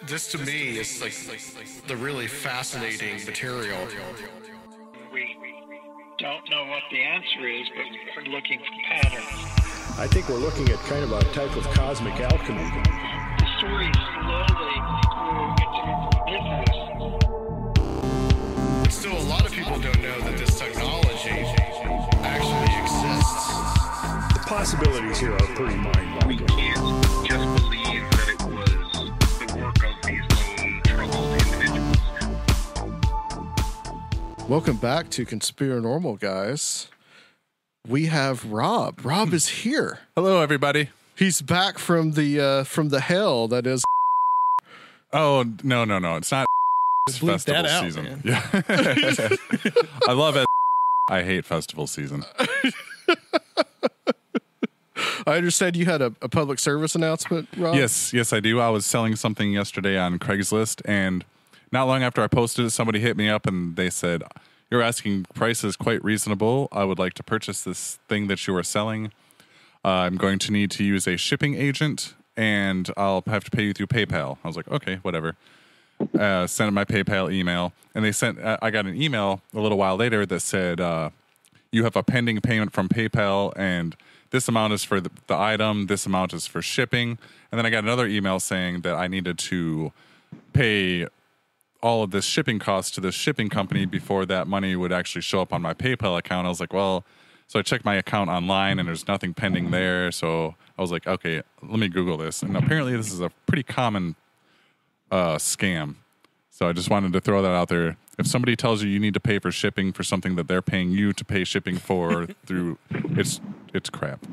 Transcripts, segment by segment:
This to me is like the really fascinating material. We don't know what the answer is, but we're looking for patterns. I think we're looking at kind of a type of cosmic alchemy. The story slowly grew into business. Still, a lot of people don't know that this technology actually exists. The possibilities here are pretty mind-boggling. We can't just believe that it was the work of these lone troubled individuals. Welcome back to Conspirinormal, guys. We have Rob. Rob is here. Hello, everybody. He's back from the hell that is. Oh, no. It's not Bleep festival that out, season. man. Yeah. I love it. I hate festival season. I understand you had a public service announcement, Rob? Yes, I do. I was selling something yesterday on Craigslist, and not long after I posted it, somebody hit me up and they said, "You're asking prices quite reasonable. I would like to purchase this thing that you are selling. I'm going to need to use a shipping agent, and I'll have to pay you through PayPal." I was like, okay, whatever. Sent my PayPal email, and they sent. I got an email a little while later that said, "You have a pending payment from PayPal, and this amount is for the item. This amount is for shipping." And then I got another email saying that I needed to pay all of this shipping costs to this shipping company before that money would actually show up on my PayPal account. I was like, well, so I checked my account online, and there's nothing pending there. So I was like, okay, let me Google this. And apparently this is a pretty common scam. So I just wanted to throw that out there. If somebody tells you need to pay for shipping for something that they're paying you to pay shipping for through, it's crap.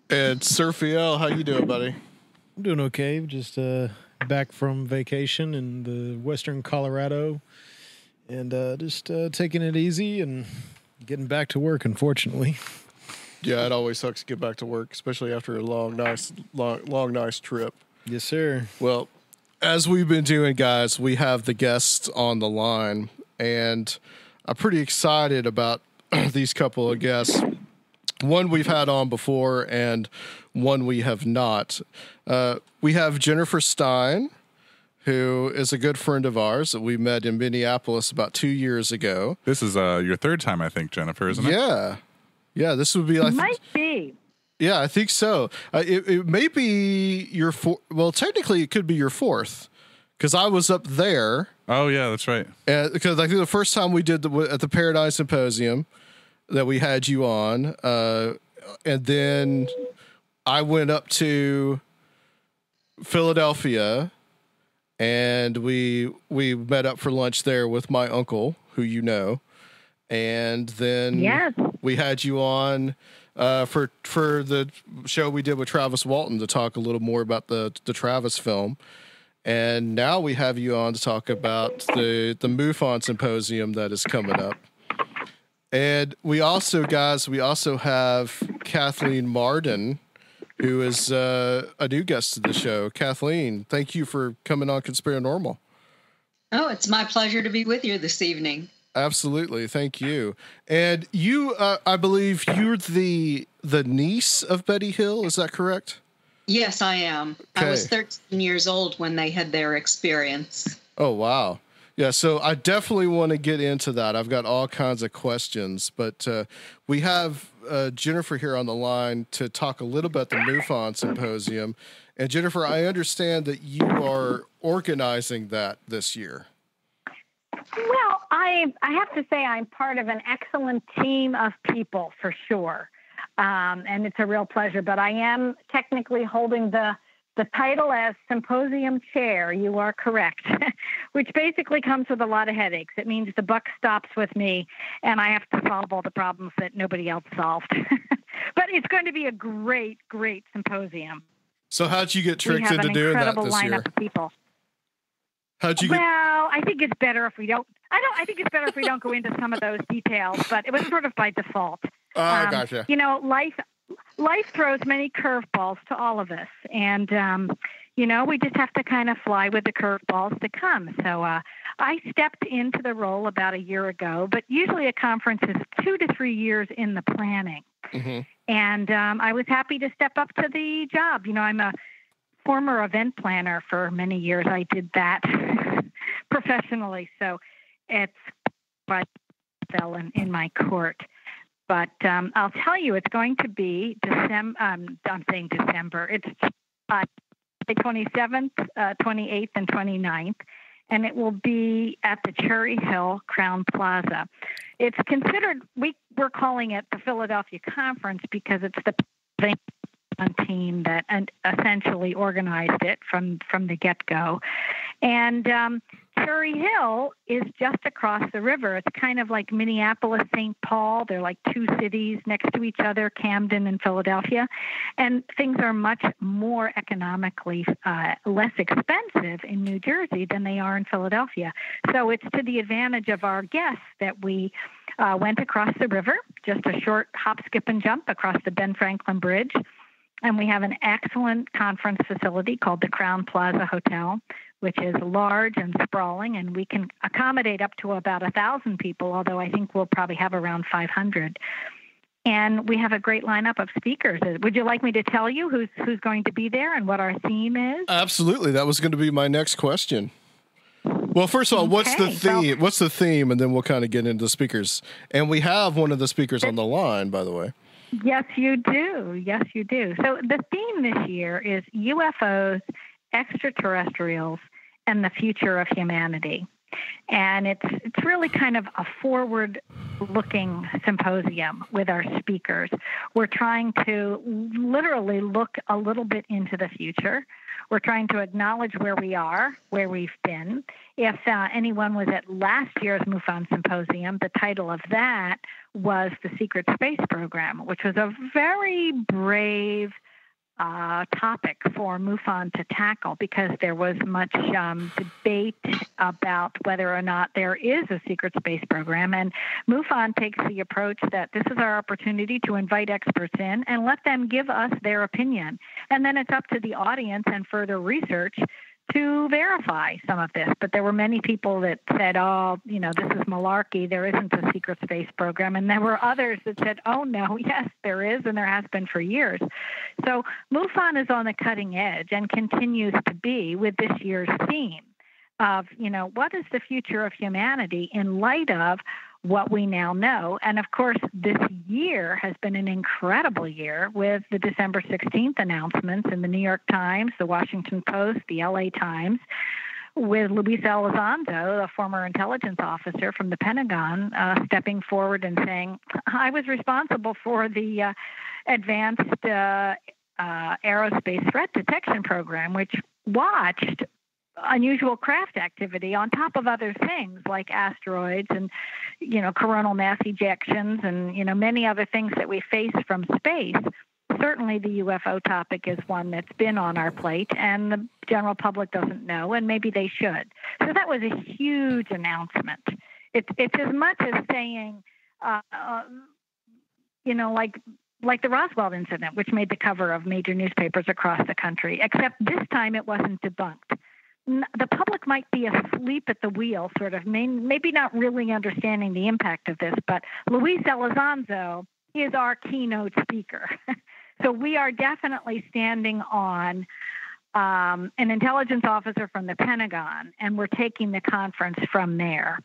And Surfiel, how you doing, buddy? I'm doing okay. Just back from vacation in the western Colorado, and just taking it easy and getting back to work, unfortunately. Yeah, it always sucks to get back to work, especially after a long, nice trip. Yes, sir. Well, as we've been doing, guys, we have the guests on the line, and I'm pretty excited about these couple of guests. One we've had on before, and one we have not. We have Jennifer Stein, who is a good friend of ours that we met in Minneapolis about 2 years ago. This is your third time, I think, Jennifer, isn't it? Yeah, this would be like... Might be. Yeah, I think so. It may be your well, technically it could be your fourth, because I was up there. Oh, yeah, that's right. Because I think the first time we did at the Paradigm Symposium that we had you on, and then I went up to Philadelphia, and we met up for lunch there with my uncle, who you know, and then we had you on for the show we did with Travis Walton to talk a little more about the Travis film, and now we have you on to talk about the MUFON Symposium that is coming up. And we also have Kathleen Marden, who is a new guest to the show. Kathleen, thank you for coming on Conspirinormal. Oh, it's my pleasure to be with you this evening. Absolutely. Thank you. And you, I believe you're the niece of Betty Hill. Is that correct? Yes, I am. Okay. I was 13 years old when they had their experience. Oh, wow. Yeah, so I definitely want to get into that. I've got all kinds of questions, but we have Jennifer here on the line to talk a little bit about the MUFON Symposium. And Jennifer, I understand that you are organizing that this year. Well, I have to say I'm part of an excellent team of people for sure. And it's a real pleasure, but I am technically holding the title as Symposium Chair. You are correct, which basically comes with a lot of headaches. It means the buck stops with me and I have to solve all the problems that nobody else solved. But it's going to be a great, great symposium. So how'd you get tricked into doing that this year? Lineup of people. How'd you get... Well, I think it's better if we don't. I think it's better if we don't go into some of those details. But it was sort of by default. Gotcha. You know, life throws many curveballs to all of us, and you know, we just have to kind of fly with the curveballs to come. So I stepped into the role about a year ago, but usually a conference is 2 to 3 years in the planning. Mm-hmm. And I was happy to step up to the job. You know, I'm a former event planner for many years. I did that professionally, so it's quite fell in my court. But I'll tell you, it's going to be December. I'm saying December. It's 27th, 28th, and 29th. And it will be at the Cherry Hill Crown Plaza. It's considered, we're calling it the Philadelphia Conference because it's the team that essentially organized it from the get-go. And Cherry Hill is just across the river. It's kind of like Minneapolis, St. Paul. They're like two cities next to each other, Camden and Philadelphia. And things are much more economically less expensive in New Jersey than they are in Philadelphia. So it's to the advantage of our guests that we went across the river, just a short hop, skip, and jump across the Ben Franklin Bridge. And we have an excellent conference facility called the Crown Plaza Hotel, which is large and sprawling, and we can accommodate up to about 1,000 people, although I think we'll probably have around 500. And we have a great lineup of speakers. Would you like me to tell you who's going to be there and what our theme is? Absolutely. That was going to be my next question. Well, first of all, what's the theme? Well, what's the theme? And then we'll kind of get into the speakers. And we have one of the speakers on the line, by the way. Yes, you do. Yes, you do. So the theme this year is UFOs, Extraterrestrials, and the Future of Humanity. And it's really kind of a forward-looking symposium with our speakers. We're trying to literally look a little bit into the future. We're trying to acknowledge where we are, where we've been. If anyone was at last year's MUFON Symposium, the title of that was The Secret Space Program, which was a very brave topic for MUFON to tackle because there was much debate about whether or not there is a secret space program. And MUFON takes the approach that this is our opportunity to invite experts in and let them give us their opinion. And then it's up to the audience and further research to verify some of this. But there were many people that said, oh, this is malarkey. There isn't a secret space program. And there were others that said, oh, no, yes, there is, and there has been for years. So MUFON is on the cutting edge and continues to be with this year's theme of, what is the future of humanity in light of what we now know. And of course, this year has been an incredible year with the December 16th announcements in the New York Times, the Washington Post, the LA Times, with Luis Elizondo, a former intelligence officer from the Pentagon, stepping forward and saying, I was responsible for the advanced aerospace threat detection program, which watched unusual craft activity on top of other things like asteroids and, coronal mass ejections and, many other things that we face from space. Certainly the UFO topic is one that's been on our plate and the general public doesn't know, and maybe they should. So that was a huge announcement. It's as much as saying, like the Roswell incident, which made the cover of major newspapers across the country, except this time it wasn't debunked. The public might be asleep at the wheel, sort of, maybe not really understanding the impact of this, but Luis Elizondo is our keynote speaker. So we are definitely standing on an intelligence officer from the Pentagon, and we're taking the conference from there.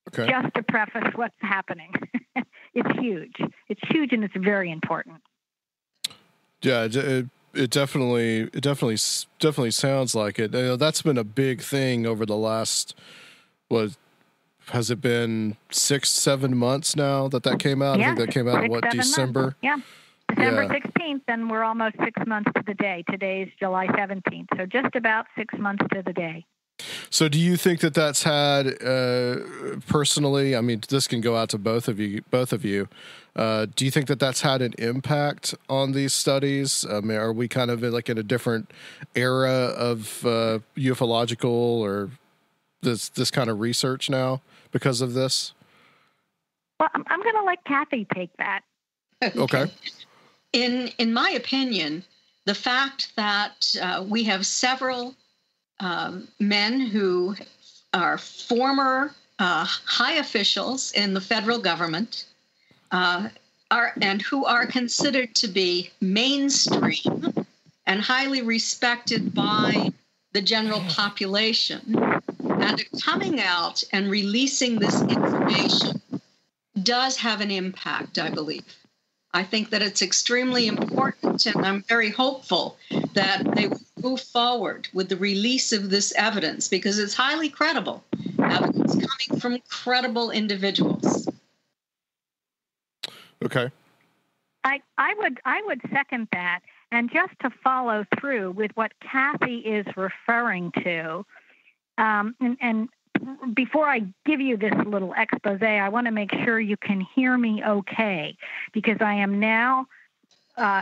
Okay. Just to preface what's happening. It's huge. It's huge, and it's very important. Yeah, it definitely sounds like it. That's been a big thing over the last, what has it been, 6-7 months now that came out? Yeah, I think that came out in December? Months. Yeah. December 16th, and we're almost 6 months to the day. Today's July 17th, so just about 6 months to the day. So do you think that that's had, personally, I mean, this can go out to both of you, do you think that that's had an impact on these studies? I mean, are we kind of in a different era of ufological or this kind of research now because of this? Well, I'm going to let Kathy take that. Okay. In my opinion, the fact that we have several men who are former high officials in the federal government and who are considered to be mainstream and highly respected by the general population. And coming out and releasing this information does have an impact, I believe. I think that it's extremely important, and I'm very hopeful that they will move forward with the release of this evidence, because it's highly credible. Evidence coming from credible individuals. Okay. I would second that. And just to follow through with what Kathy is referring to, and before I give you this little expose, I want to make sure you can hear me okay, because I am now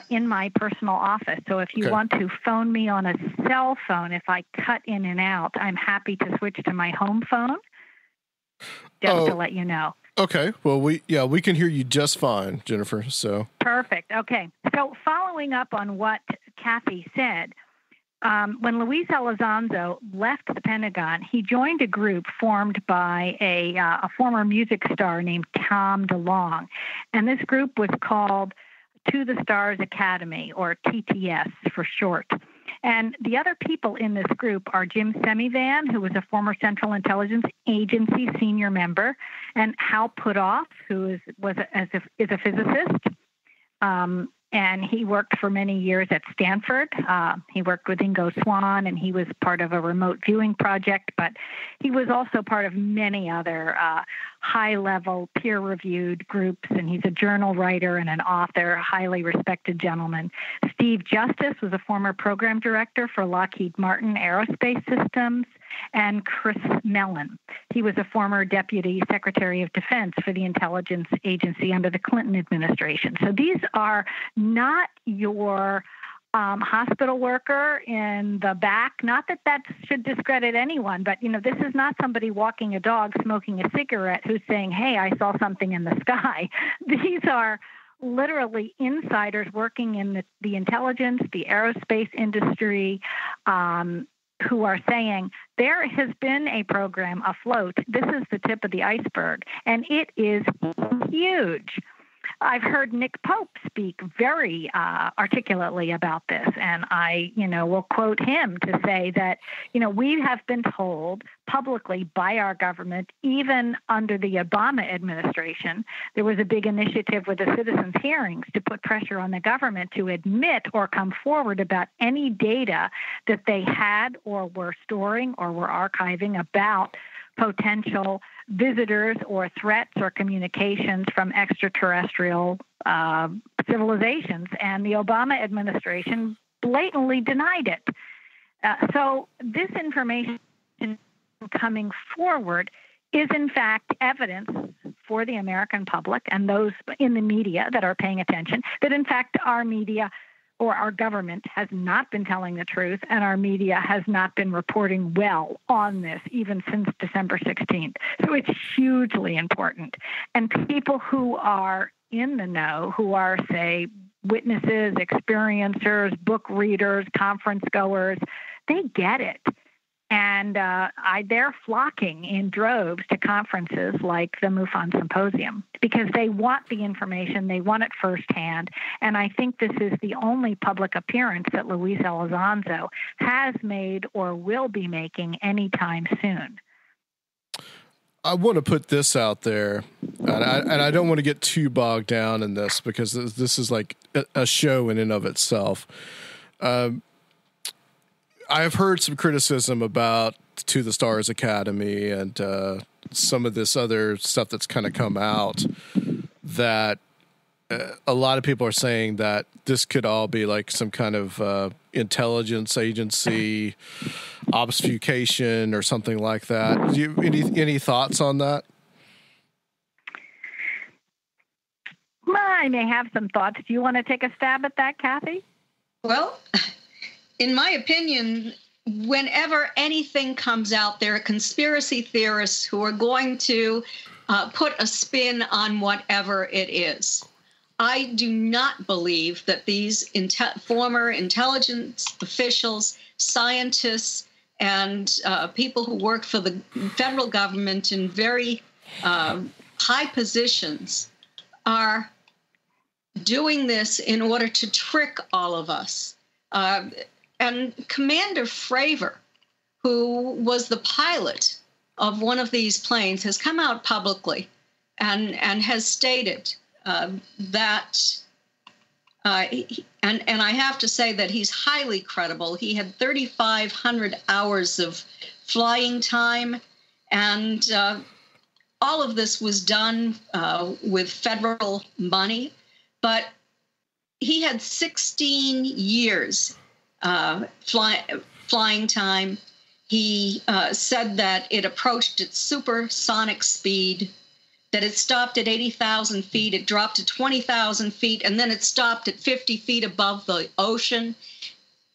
in my personal office. So if you want to phone me on a cell phone, if I cut in and out, I'm happy to switch to my home phone, just to let you know. Okay. Well, we can hear you just fine, Jennifer. So perfect. Okay. So following up on what Kathy said, when Luis Elizondo left the Pentagon, he joined a group formed by a former music star named Tom DeLonge, and this group was called To the Stars Academy, or TTS for short. And the other people in this group are Jim Semivan, who was a former Central Intelligence Agency senior member, and Hal Puthoff, who is a physicist. And he worked for many years at Stanford. He worked with Ingo Swann, and he was part of a remote viewing project, but he was also part of many other high-level peer-reviewed groups, and he's a journal writer and an author, a highly respected gentleman. Steve Justice was a former program director for Lockheed Martin Aerospace Systems, and Chris Mellon. He was a former Deputy Secretary of Defense for the intelligence agency under the Clinton administration. So these are not your hospital worker in the back. Not that that should discredit anyone, but, this is not somebody walking a dog, smoking a cigarette, who's saying, hey, I saw something in the sky. These are literally insiders working in the intelligence, the aerospace industry, who are saying there has been a program afloat. This is the tip of the iceberg, and it is huge. I've heard Nick Pope speak very articulately about this, and I, will quote him to say that, we have been told publicly by our government, even under the Obama administration, there was a big initiative with the citizens' hearings to put pressure on the government to admit or come forward about any data that they had or were storing or were archiving about potential visitors or threats or communications from extraterrestrial civilizations. And the Obama administration blatantly denied it. So this information coming forward is in fact evidence for the American public and those in the media that are paying attention that in fact our media or our government has not been telling the truth, and our media has not been reporting well on this even since December 16th. So it's hugely important. And people who are in the know, who are, say, witnesses, experiencers, book readers, conference goers, they get it. And they're flocking in droves to conferences like the MUFON Symposium because they want the information, they want it firsthand. And I think this is the only public appearance that Luis Elizondo has made or will be making anytime soon. I want to put this out there, and I don't want to get too bogged down in this because this is like a show in and of itself. I've heard some criticism about To the Stars Academy and some of this other stuff that's kind of come out that a lot of people are saying that this could all be like some kind of intelligence agency obfuscation or something like that. Do you any thoughts on that? I may have some thoughts. Do you want to take a stab at that, Kathy? Well, in my opinion, whenever anything comes out, there are conspiracy theorists who are going to put a spin on whatever it is. I do not believe that these former intelligence officials, scientists, and people who work for the federal government in very high positions are doing this in order to trick all of us. And Commander Fravor, who was the pilot of one of these planes, has come out publicly and has stated that, and I have to say that he's highly credible. He had 3,500 hours of flying time, and all of this was done with federal money, but he had 16 years flying time. He said that it approached its supersonic speed, that it stopped at 80,000 feet, it dropped to 20,000 feet, and then it stopped at 50 feet above the ocean.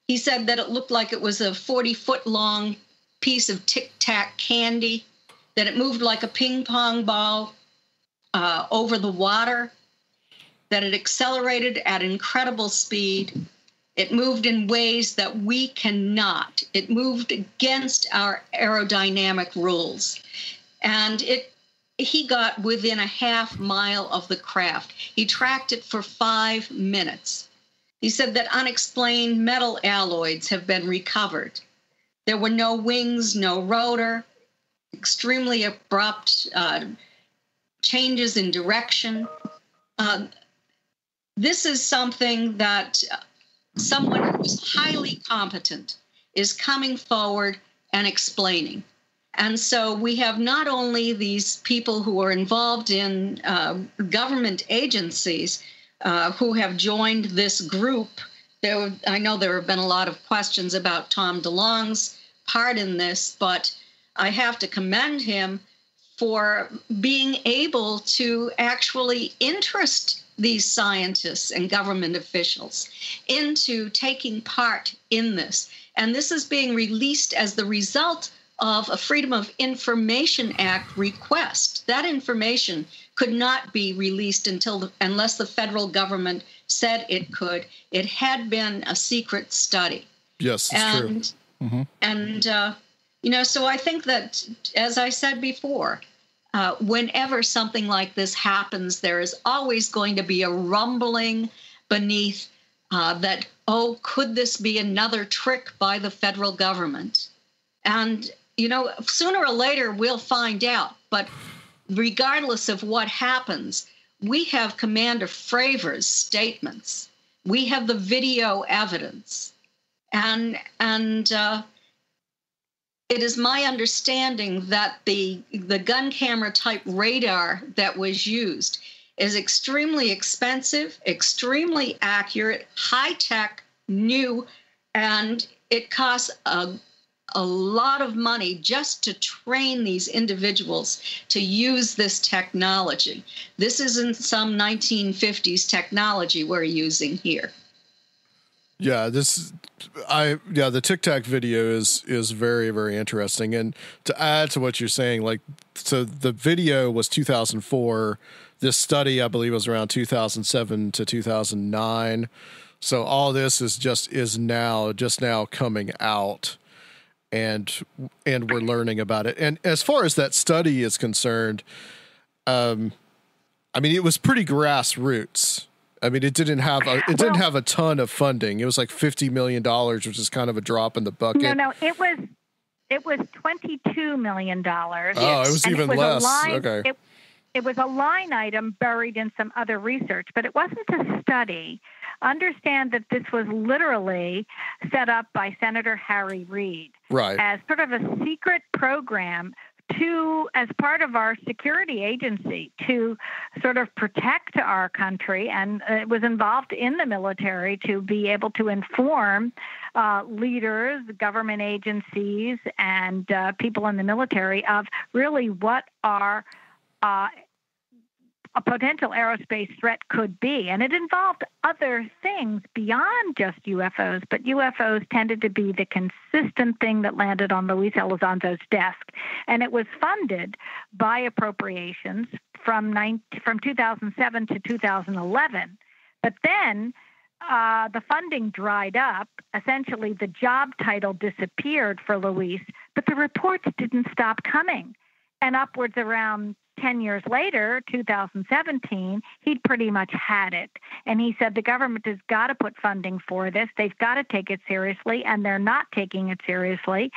He said that it looked like it was a 40-foot-long piece of Tic-Tac candy, that it moved like a ping pong ball over the water, that it accelerated at incredible speed. It moved in ways that we cannot. It moved against our aerodynamic rules. And he got within a half mile of the craft. He tracked it for 5 minutes. He said that unexplained metal alloys have been recovered. There were no wings, no rotor, extremely abrupt changes in direction. This is something that someone who's highly competent is coming forward and explaining. And so we have not only these people who are involved in government agencies who have joined this group. I know there have been a lot of questions about Tom DeLonge's part in this, but I have to commend him for being able to actually interest these scientists and government officials into taking part in this. And this is being released as the result of a Freedom of Information Act request. That information could not be released unless the federal government said it could. It had been a secret study. Yes, it's true. Mm-hmm. And so I think that, as I said before, whenever something like this happens, there is always going to be a rumbling beneath that, could this be another trick by the federal government? And, sooner or later we'll find out. But regardless of what happens, we have Commander Fravor's statements. We have the video evidence. And it is my understanding that the gun camera type radar that was used is extremely expensive, extremely accurate, high tech, new, and it costs a lot of money just to train these individuals to use this technology. This isn't some 1950s technology we're using here. Yeah, the Tic Tac video is very, very interesting. And to add to what you're saying, so the video was 2004. This study, I believe, was around 2007 to 2009. So all this is now coming out, and we're learning about it. And as far as that study is concerned, it was pretty grassroots. It didn't have a ton of funding. It was like $50 million, which is kind of a drop in the bucket. No, it was $22 million. Oh, it was even less. Okay. It was a line item buried in some other research, but it wasn't a study. Understand that this was literally set up by Senator Harry Reid, right, as sort of a secret program as part of our security agency to sort of protect our country. And it was involved in the military to be able to inform leaders, government agencies, and people in the military of really what are a potential aerospace threat could be. And it involved other things beyond just UFOs, but UFOs tended to be the consistent thing that landed on Luis Elizondo's desk. And it was funded by appropriations from 2007 to 2011. But then the funding dried up. Essentially, the job title disappeared for Luis, but the reports didn't stop coming. And upwards around 10 years later, 2017, he'd pretty much had it. And he said the government has got to put funding for this. They've got to take it seriously, and they're not taking it seriously.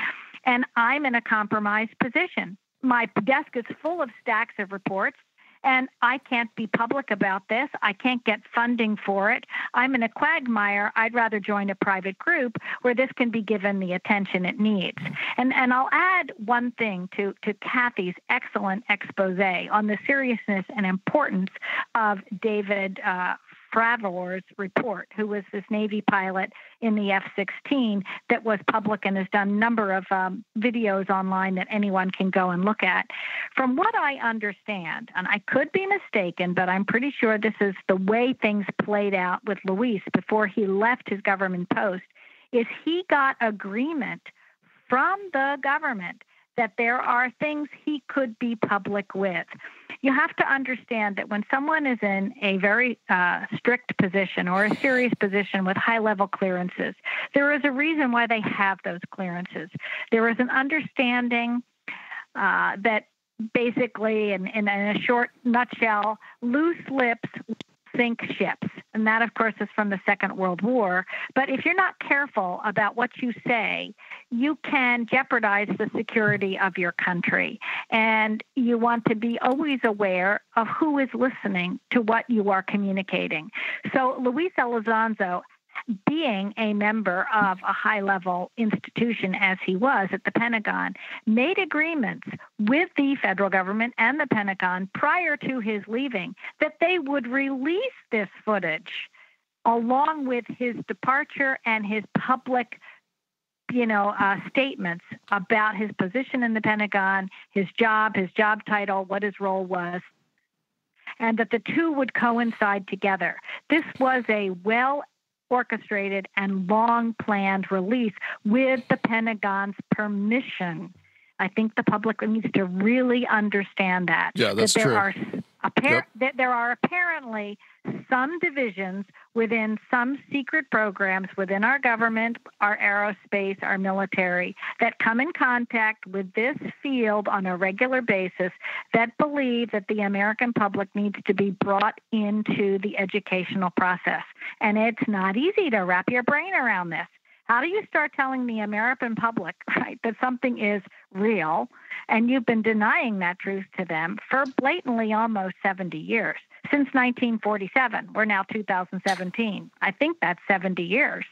And I'm in a compromised position. My desk is full of stacks of reports, and I can't be public about this. I can't get funding for it. I'm in a quagmire. I'd rather join a private group where this can be given the attention it needs. And I'll add one thing to Kathy's excellent expose on the seriousness and importance of David Fravor's report, who was this Navy pilot in the F-16 that was public and has done a number of videos online that anyone can go and look at. From what I understand, and I could be mistaken, but I'm pretty sure this is the way things played out with Luis before he left his government post, is he got agreement from the government that there are things he could be public with. You have to understand that when someone is in a very strict position or a serious position with high-level clearances, there is a reason why they have those clearances. There is an understanding that basically, in a short nutshell, loose lips sink ships. And that, of course, is from the Second World War. But if you're not careful about what you say, you can jeopardize the security of your country. And you want to be always aware of who is listening to what you are communicating. So Luis Elizondo, being a member of a high-level institution as he was at the Pentagon, made agreements with the federal government and the Pentagon prior to his leaving that they would release this footage along with his departure and his public statements about his position in the Pentagon, his job title, what his role was, and that the two would coincide together. This was a orchestrated and long-planned release with the Pentagon's permission. I think the public needs to really understand that. Yeah, that's that true. That there are apparently some divisions within some secret programs within our government, our aerospace, our military, that come in contact with this field on a regular basis that believe that the American public needs to be brought into the educational process. And it's not easy to wrap your brain around this. How do you start telling the American public, right, that something is real, and you've been denying that truth to them for blatantly almost 70 years? Since 1947, we're now 2017. I think that's 70 years.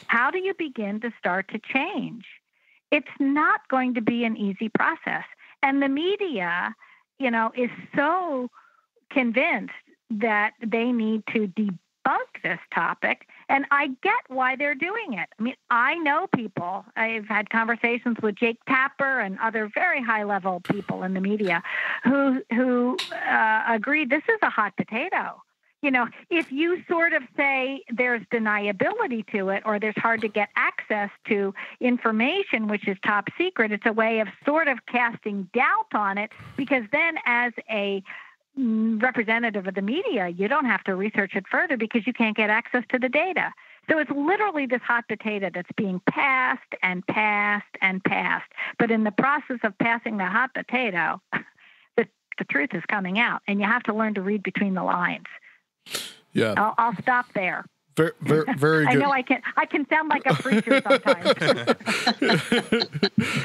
How do you begin to start to change? It's not going to be an easy process. And the media, is so convinced that they need to debunk this topic, and I get why they're doing it. I mean, I know people. I've had conversations with Jake Tapper and other very high-level people in the media who agree this is a hot potato. If you sort of say there's deniability to it or there's hard to get access to information, which is top secret, it's a way of sort of casting doubt on it, because then as a representative of the media, you don't have to research it further because you can't get access to the data. So it's literally this hot potato that's being passed and passed and passed. But in the process of passing the hot potato, the truth is coming out, and you have to learn to read between the lines. Yeah, I'll stop there. Very, very good. I know I can sound like a preacher sometimes.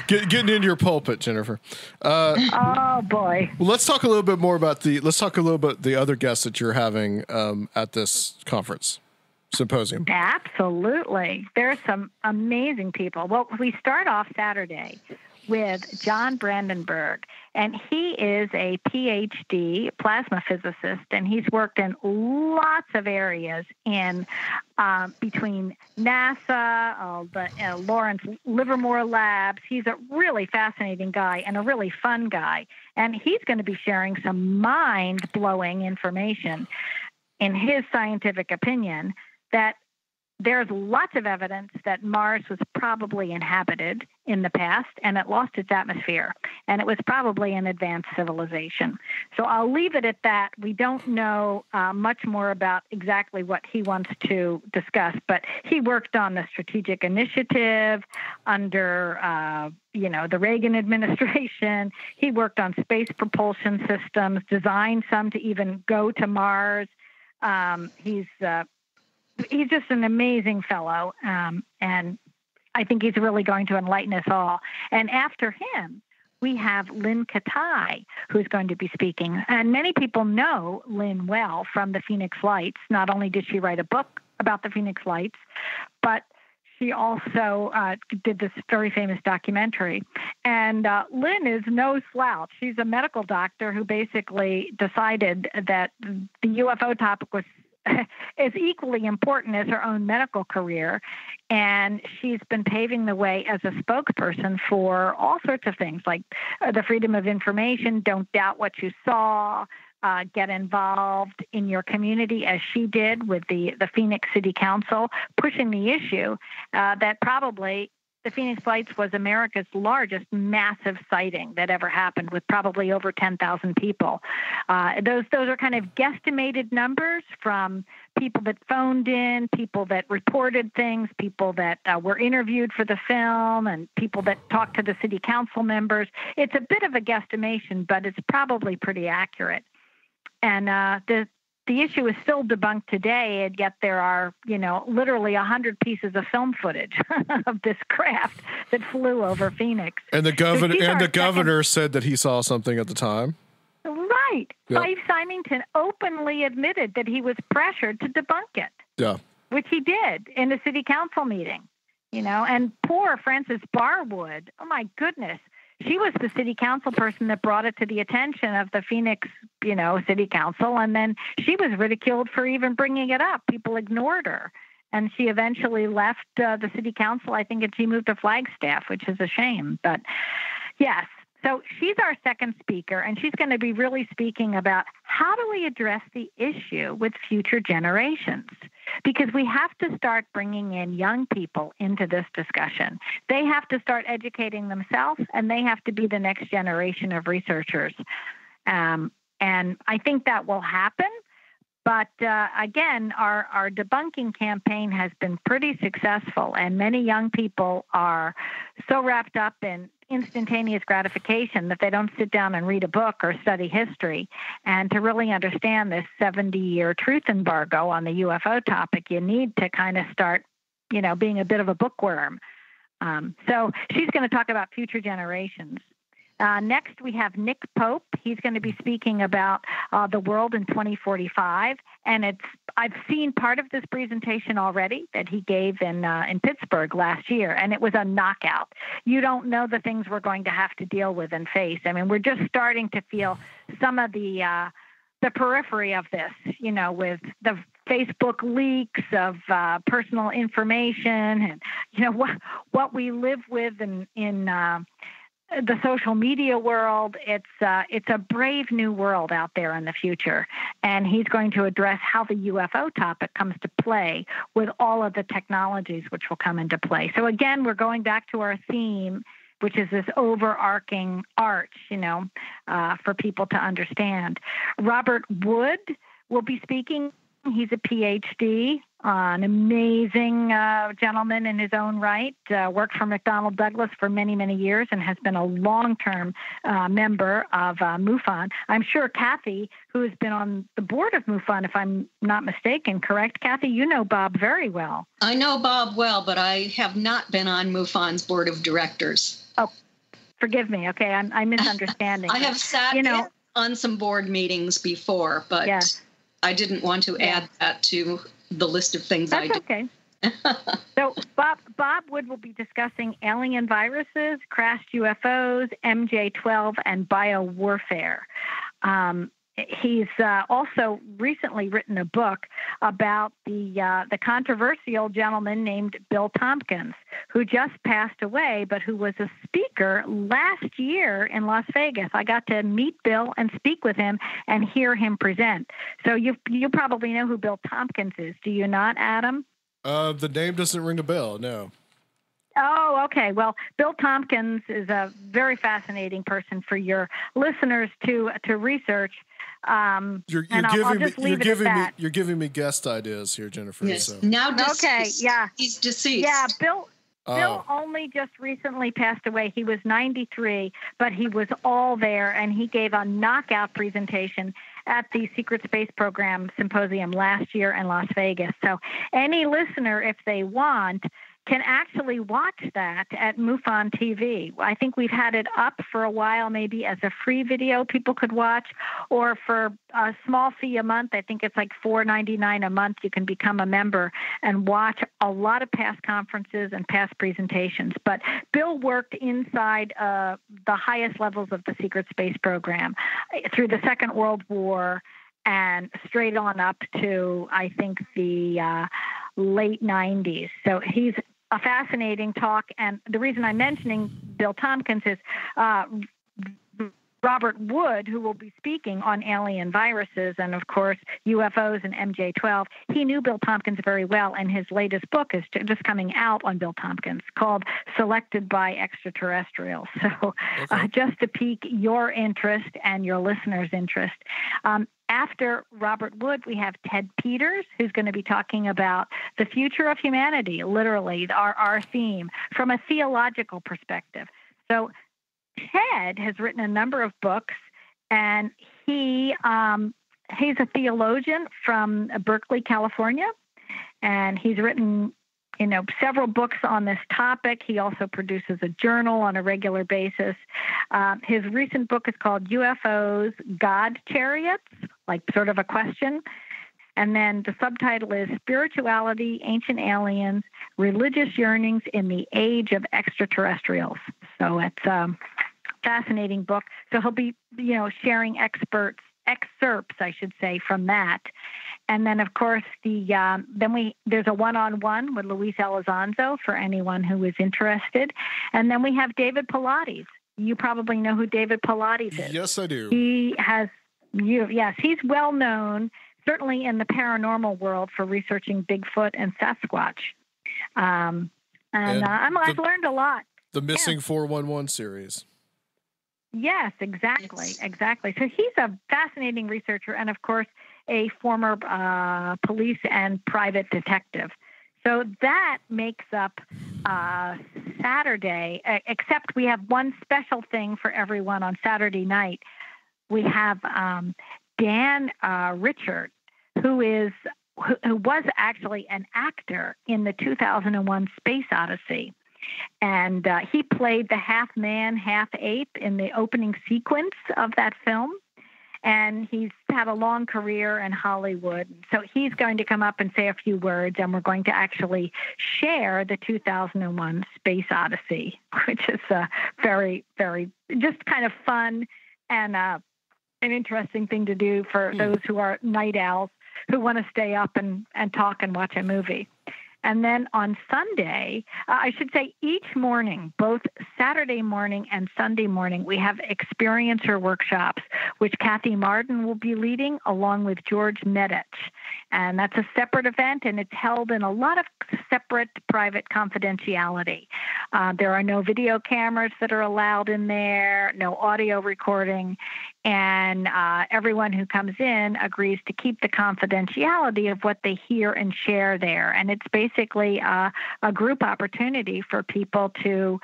Getting into your pulpit, Jennifer. Oh boy. Well, let's talk a little bit more about the other guests that you're having at this conference symposium. Absolutely. There's some amazing people. Well, we start off Saturday with John Brandenburg, and he is a PhD plasma physicist, and he's worked in lots of areas in between NASA, the Lawrence Livermore Labs. He's a really fascinating guy and a really fun guy, and he's going to be sharing some mind-blowing information, in his scientific opinion, that there's lots of evidence that Mars was probably inhabited in the past, and it lost its atmosphere, and it was probably an advanced civilization. So I'll leave it at that. We don't know much more about exactly what he wants to discuss, but he worked on the strategic initiative under the Reagan administration. He worked on space propulsion systems, designed some to even go to Mars. He's just an amazing fellow, and I think he's really going to enlighten us all. And after him, we have Lynn Katai, who's going to be speaking. And many people know Lynn well from the Phoenix Lights. Not only did she write a book about the Phoenix Lights, but she also did this very famous documentary. And Lynn is no slouch. She's a medical doctor who basically decided that the UFO topic was is equally important as her own medical career. And she's been paving the way as a spokesperson for all sorts of things like the freedom of information, don't doubt what you saw, get involved in your community as she did with the Phoenix City Council, pushing the issue that probably the Phoenix Lights was America's largest massive sighting that ever happened, with probably over 10,000 people. Those are kind of guesstimated numbers from people that phoned in, people that reported things, people that were interviewed for the film, and people that talked to the city council members. It's a bit of a guesstimation, but it's probably pretty accurate. And the issue is still debunked today, and yet there are, literally 100 pieces of film footage of this craft that flew over Phoenix. And the governor said that he saw something at the time. Right. Yep. Clive Symington openly admitted that he was pressured to debunk it. Yeah. Which he did in a city council meeting, and poor Frances Barwood. Oh my goodness. She was the city council person that brought it to the attention of the Phoenix, city council. And then she was ridiculed for even bringing it up. People ignored her. And she eventually left the city council, I think, and she moved to Flagstaff, which is a shame. But yes, so she's our second speaker, and she's going to be really speaking about how do we address the issue with future generations? Because we have to start bringing in young people into this discussion. They have to start educating themselves, and they have to be the next generation of researchers. And I think that will happen. But again, our debunking campaign has been pretty successful, and many young people are so wrapped up in instantaneous gratification that they don't sit down and read a book or study history. And to really understand this 70-year truth embargo on the UFO topic, you need to kind of start, being a bit of a bookworm. So she's going to talk about future generations. Next, we have Nick Pope. He's going to be speaking about the world in 2045, and I've seen part of this presentation already that he gave in Pittsburgh last year, and it was a knockout. You don't know the things we're going to have to deal with and face. I mean, we're just starting to feel some of the periphery of this, with the Facebook leaks of personal information, and what we live with in the social media world. It's a brave new world out there in the future. And he's going to address how the UFO topic comes to play with all of the technologies which will come into play. So again, we're going back to our theme, which is this overarching arch, for people to understand. Robert Wood will be speaking. He's a PhD, an amazing gentleman in his own right, worked for McDonnell Douglas for many, many years and has been a long-term member of MUFON. I'm sure Kathy, who has been on the board of MUFON, if I'm not mistaken, correct? Kathy, you know Bob very well. I know Bob well, but I have not been on MUFON's board of directors. Oh, forgive me. Okay, I'm misunderstanding. I have sat on some board meetings before, but... Yeah. I didn't want to add that to the list of things I did. That's okay. So Bob Wood will be discussing alien viruses, crashed UFOs, MJ-12, and biowarfare. He's also recently written a book about the controversial gentleman named Bill Tompkins, who just passed away, but who was a speaker last year in Las Vegas. I got to meet Bill and speak with him and hear him present. So you probably know who Bill Tompkins is. Do you not, Adam? The name doesn't ring a bell, no. Oh, okay. Well, Bill Tompkins is a very fascinating person for your listeners to research. You're giving me guest ideas here, Jennifer. Yes. So. Now deceased. Okay, yeah. He's deceased. Yeah, Bill only just recently passed away. He was 93, but he was all there, and he gave a knockout presentation at the Secret Space Program Symposium last year in Las Vegas. So any listener, if they want, can actually watch that at MUFON TV. I think we've had it up for a while, maybe as a free video people could watch, or for a small fee a month. I think it's like $4.99 a month. You can become a member and watch a lot of past conferences and past presentations. But Bill worked inside the highest levels of the secret space program through the Second World War and straight on up to, I think, the late 90s. So he's a fascinating talk. And the reason I'm mentioning Bill Tompkins is Robert Wood, who will be speaking on alien viruses and, of course, UFOs and MJ-12. He knew Bill Tompkins very well, and his latest book is just coming out on Bill Tompkins called Selected by Extraterrestrials. So just to pique your interest and your listeners' interest. After Robert Wood, we have Ted Peters, who's going to be talking about the future of humanity, literally, our theme, from a theological perspective. So Ted has written a number of books, and he's a theologian from Berkeley, California, and he's written several books on this topic. He also produces a journal on a regular basis. His recent book is called UFOs, God Chariots, like sort of a question. And then the subtitle is Spirituality, Ancient Aliens, Religious Yearnings in the Age of Extraterrestrials. So it's a fascinating book. So he'll be, sharing excerpts, I should say, from that. And then, of course, there's a one-on-one with Luis Elizondo for anyone who is interested. And then we have David Pilates. You probably know who David Pilates is. Yes, I do. He's well known, certainly in the paranormal world, for researching Bigfoot and Sasquatch. I've learned a lot. The Missing 411 series. Yes, exactly. So he's a fascinating researcher and, of course, a former police and private detective. So that makes up Saturday, except we have one special thing for everyone on Saturday night. We have Dan Richard, who was actually an actor in the 2001 Space Odyssey. And he played the half man, half ape in the opening sequence of that film. And he's had a long career in Hollywood. So he's going to come up and say a few words, and we're going to actually share the 2001 Space Odyssey, which is very, very just kind of fun and an interesting thing to do for those who are night owls who want to stay up and talk and watch a movie. And then on Sunday, I should say each morning, both Saturday morning and Sunday morning, we have experiencer workshops, which Kathleen Marden will be leading along with George Medich. And that's a separate event, and it's held in a lot of separate private confidentiality. There are no video cameras that are allowed in there, no audio recording, and everyone who comes in agrees to keep the confidentiality of what they hear and share there. And it's basically a group opportunity for people to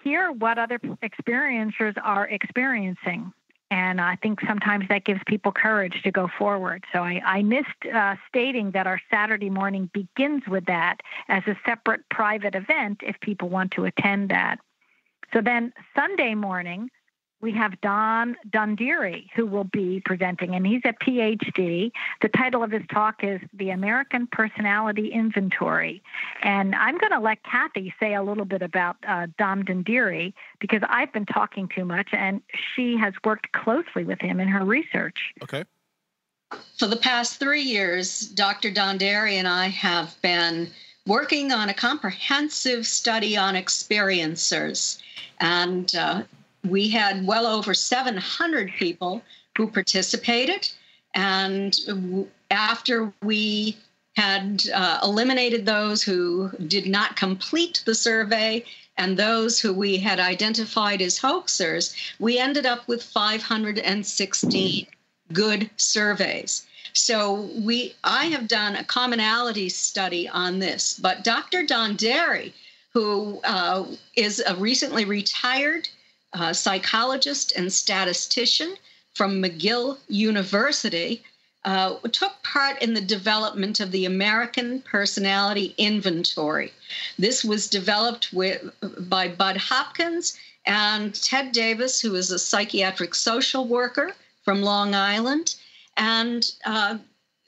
hear what other experiencers are experiencing. And I think sometimes that gives people courage to go forward. So I missed stating that our Saturday morning begins with that as a separate private event if people want to attend that. So then Sunday morning, we have Don Dundiri, who will be presenting, and he's a PhD. The title of his talk is The American Personality Inventory. And I'm going to let Kathy say a little bit about Don Dundiri, because I've been talking too much, and she has worked closely with him in her research. Okay. For the past 3 years, Dr. Dundiri and I have been working on a comprehensive study on experiencers. And we had well over 700 people who participated. And after we had eliminated those who did not complete the survey and those who we had identified as hoaxers, we ended up with 516 good surveys. So I have done a commonality study on this, but Dr. Don Derry, who is a recently retired psychologist and statistician from McGill University, took part in the development of the American Personality Inventory. This was developed by Bud Hopkins and Ted Davis, who is a psychiatric social worker from Long Island. And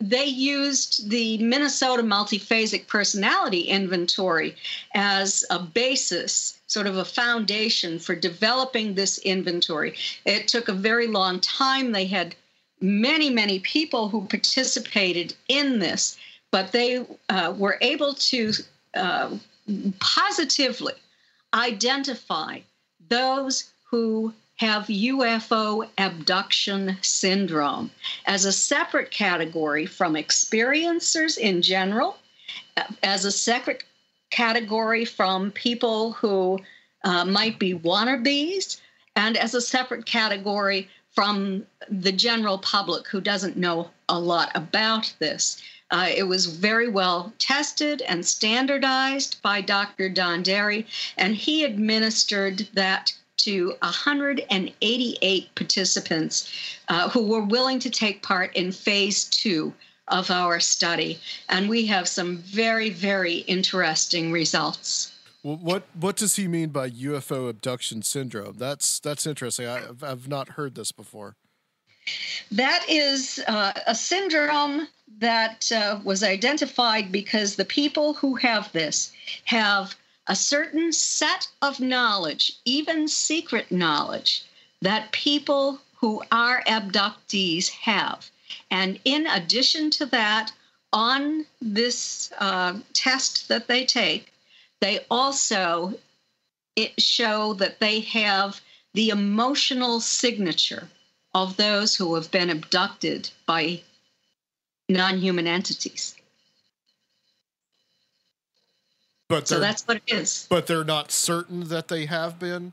they used the Minnesota Multiphasic Personality Inventory as a basis, sort of a foundation for developing this inventory. It took a very long time. They had many, many people who participated in this, but they were able to positively identify those who have UFO Abduction Syndrome as a separate category from experiencers in general, as a separate category from people who might be wannabes, and as a separate category from the general public who doesn't know a lot about this. It was very well tested and standardized by Dr. Don Derry, and he administered that to 188 participants who were willing to take part in phase 2 of our study. And we have some very, very interesting results. Well, what does he mean by UFO abduction syndrome? That's interesting. I've not heard this before. That is a syndrome that was identified because the people who have this have a certain set of knowledge, even secret knowledge, that people who are abductees have. And in addition to that, on this test that they take, they also show that they have the emotional signature of those who have been abducted by non-human entities. So that's what it is. But they're not certain that they have been?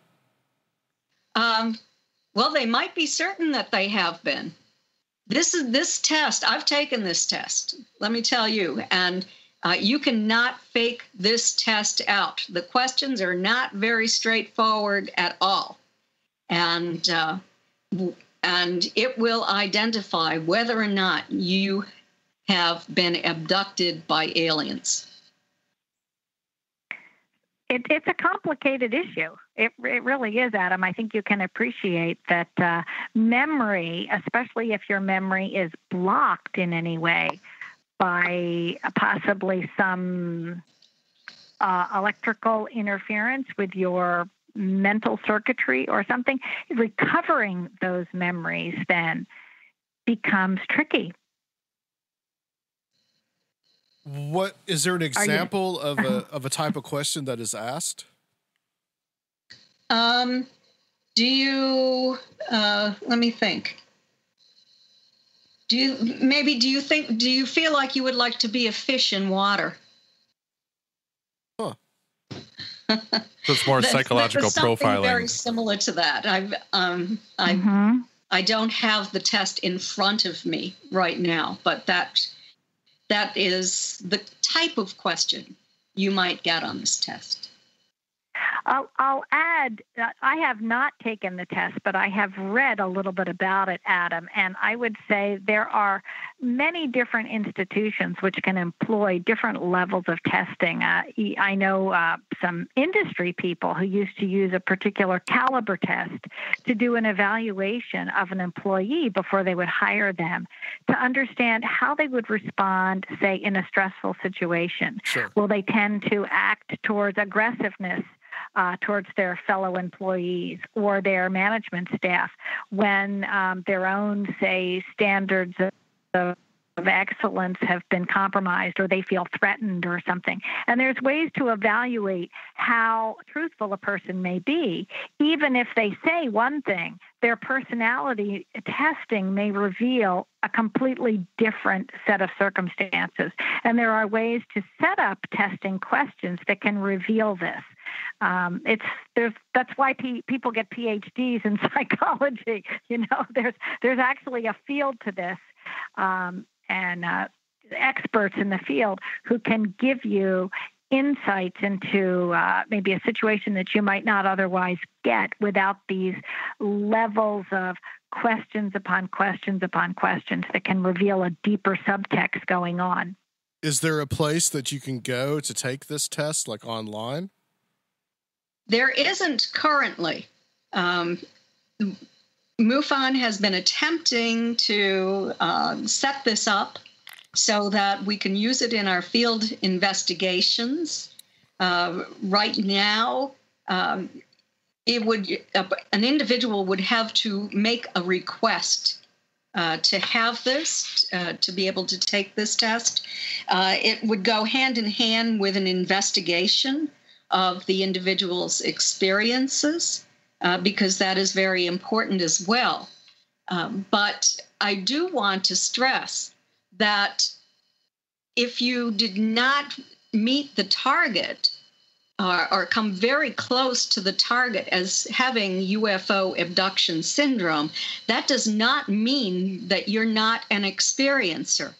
Well, they might be certain that they have been. This test, I've taken this test, let me tell you, and you cannot fake this test out. The questions are not very straightforward at all. And it will identify whether or not you have been abducted by aliens. It's a complicated issue. It really is, Adam. I think you can appreciate that memory, especially if your memory is blocked in any way by possibly some electrical interference with your mental circuitry or something, recovering those memories then becomes tricky. What is there an example of a type of question that is asked? Do you let me think. Do you feel like you would like to be a fish in water? Huh. So it's more psychological profiling. Very similar to that. I don't have the test in front of me right now, but that is the type of question you might get on this test. I'll add that I have not taken the test, but I have read a little bit about it, Adam, and I would say there are many different institutions which can employ different levels of testing. I know some industry people who used to use a particular caliber test to do an evaluation of an employee before they would hire them to understand how they would respond, say, in a stressful situation. Sure. Will they tend to act towards aggressiveness towards their fellow employees or their management staff when their own, say, standards of of excellence have been compromised or they feel threatened or something. And there's ways to evaluate how truthful a person may be. Even if they say one thing, their personality testing may reveal a completely different set of circumstances. And there are ways to set up testing questions that can reveal this. That's why people get PhDs in psychology. There's actually a field to this. And experts in the field who can give you insights into maybe a situation that you might not otherwise get without these levels of questions upon questions upon questions that can reveal a deeper subtext going on. Is there a place that you can go to take this test, like online? There isn't currently. MUFON has been attempting to set this up so that we can use it in our field investigations. Right now, an individual would have to make a request to have this, to be able to take this test. It would go hand in hand with an investigation of the individual's experiences, because that is very important as well. But I do want to stress that if you did not meet the target or come very close to the target as having UFO abduction syndrome, that does not mean that you're not an experiencer.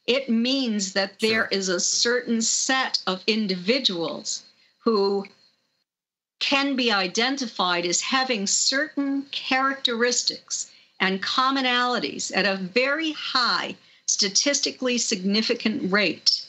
It means that there is a certain set of individuals who can be identified as having certain characteristics and commonalities at a very high, statistically significant rate,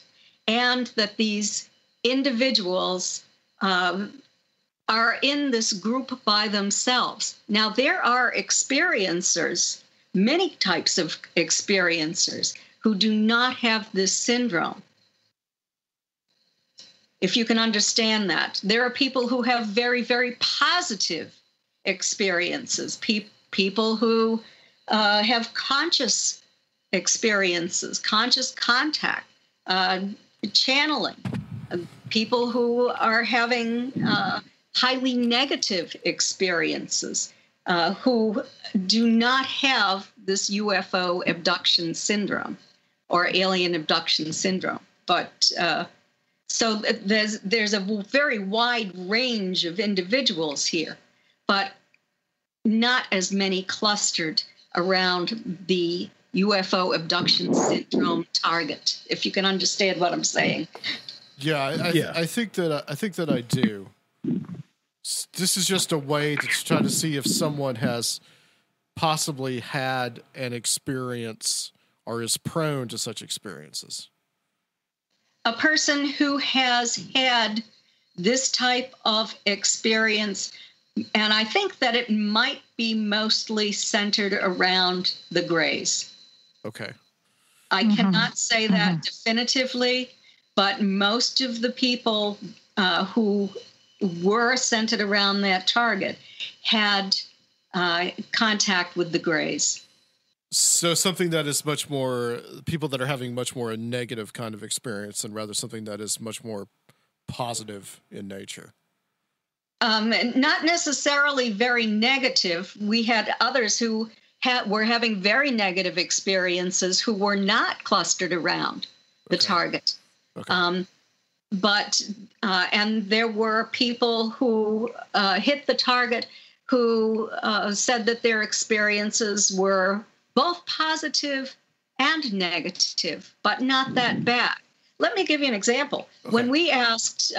and that these individuals are in this group by themselves. Now, there are experiencers, many types of experiencers, who do not have this syndrome. If you can understand that. There are people who have very, very positive experiences, people who have conscious experiences, conscious contact, channeling, people who are having highly negative experiences, who do not have this UFO abduction syndrome or alien abduction syndrome. But so there's a very wide range of individuals here, but not as many clustered around the UFO abduction syndrome target, if you can understand what I'm saying. Yeah, I think that I do. This is just a way to try to see if someone has possibly had an experience or is prone to such experiences. A person who has had this type of experience, and I think that it might be mostly centered around the Greys. Okay. I cannot say that definitively, but most of the people who were centered around that target had contact with the Greys. So something that is much more, people that are having much more a negative kind of experience and rather something that is much more positive in nature. Not necessarily very negative. We had others who were having very negative experiences who were not clustered around the target. Okay. And there were people who hit the target who said that their experiences were both positive and negative, but not that bad. Let me give you an example. Okay. When we asked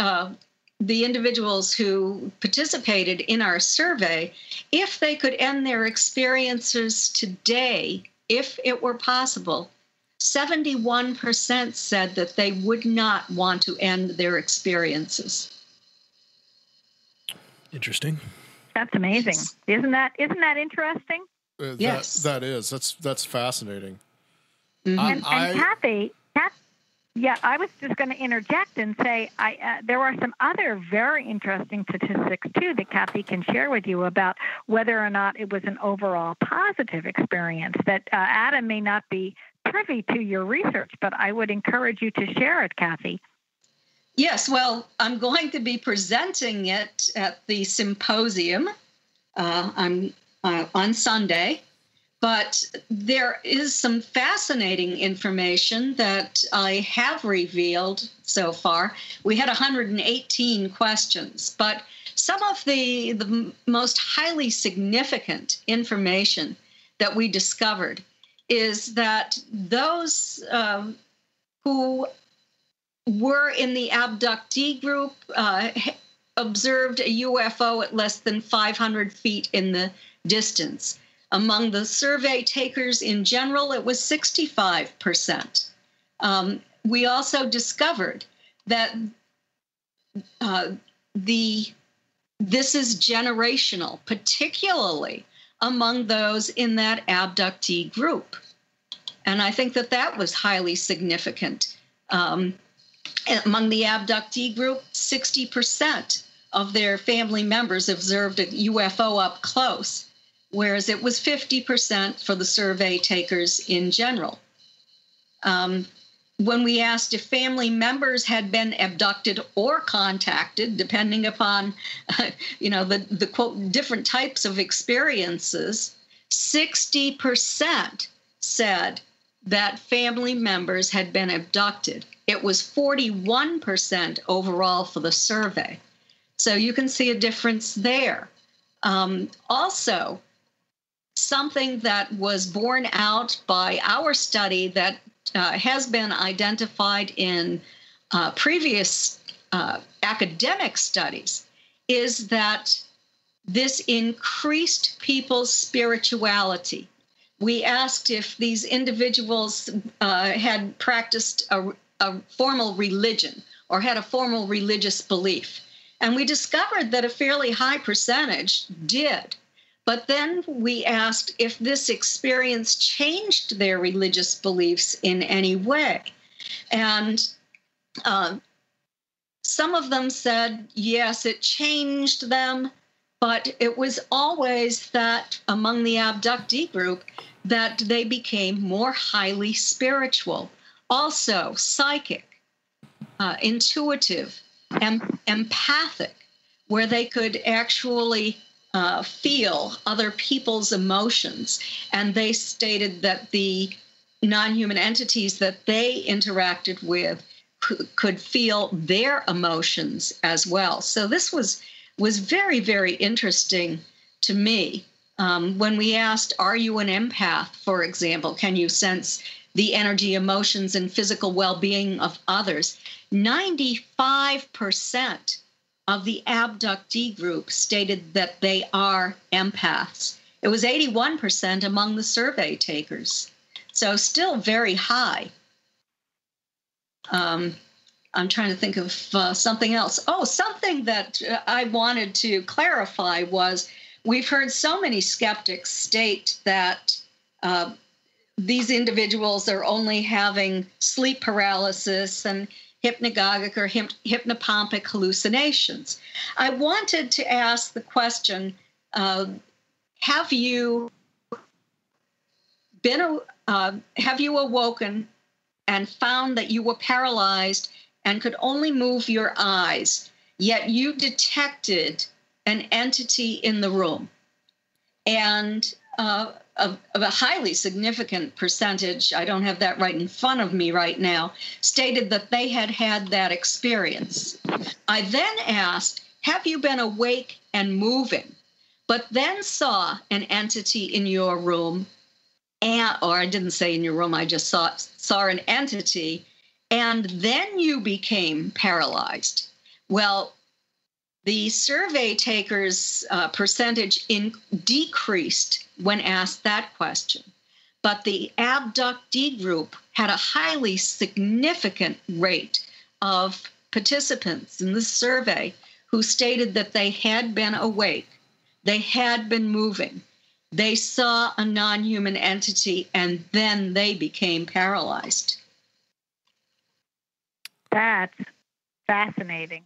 the individuals who participated in our survey if they could end their experiences today, if it were possible, 71% said that they would not want to end their experiences. Interesting. That's amazing. Isn't that interesting? Yes. That's fascinating. Mm-hmm. And Kathy, I was just going to interject and say there are some other very interesting statistics, too, that Kathy can share with you about whether or not it was an overall positive experience, that Adam may not be privy to your research, but I would encourage you to share it, Kathy. Yes, well, I'm going to be presenting it at the symposium on Sunday, but there is some fascinating information that I have revealed so far. We had 118 questions, but some of the most highly significant information that we discovered is that those who were in the abductee group observed a UFO at less than 500 feet in the distance. Among the survey takers in general, it was 65%. We also discovered that this is generational, particularly among those in that abductee group. And I think that was highly significant. Among the abductee group, 60% of their family members observed a UFO up close, whereas it was 50% for the survey takers in general. When we asked if family members had been abducted or contacted, depending upon, the quote, different types of experiences, 60% said that family members had been abducted. It was 41% overall for the survey. So you can see a difference there. Also, something that was borne out by our study that has been identified in previous academic studies is that this increased people's spirituality. We asked if these individuals had practiced a formal religion or had a formal religious belief. And we discovered that a fairly high percentage did. But then we asked if this experience changed their religious beliefs in any way. And some of them said, yes, it changed them, but it was always that among the abductee group that they became more highly spiritual, also psychic, intuitive, empathic, where they could actually feel other people's emotions. And they stated that the non-human entities that they interacted with could feel their emotions as well. So this was very, very interesting to me. When we asked, are you an empath, for example, can you sense the energy, emotions, and physical well-being of others? 95% of the abductee group stated that they are empaths. It was 81% among the survey takers. So still very high. I'm trying to think of something else. Oh, something that I wanted to clarify was we've heard so many skeptics state that these individuals are only having sleep paralysis and hypnagogic or hypnopompic hallucinations. I wanted to ask the question, have you awoken and found that you were paralyzed and could only move your eyes, yet you detected an entity in the room? And of a highly significant percentage, I don't have that right in front of me right now, stated that they had that experience. I then asked, have you been awake and moving, but then saw an entity in your room, or I didn't say in your room, I just saw an entity, and then you became paralyzed? Well, the survey takers' percentage decreased when asked that question. But the abductee group had a highly significant rate of participants in the survey who stated that they had been awake, they had been moving, they saw a non-human entity, and then they became paralyzed. That's fascinating.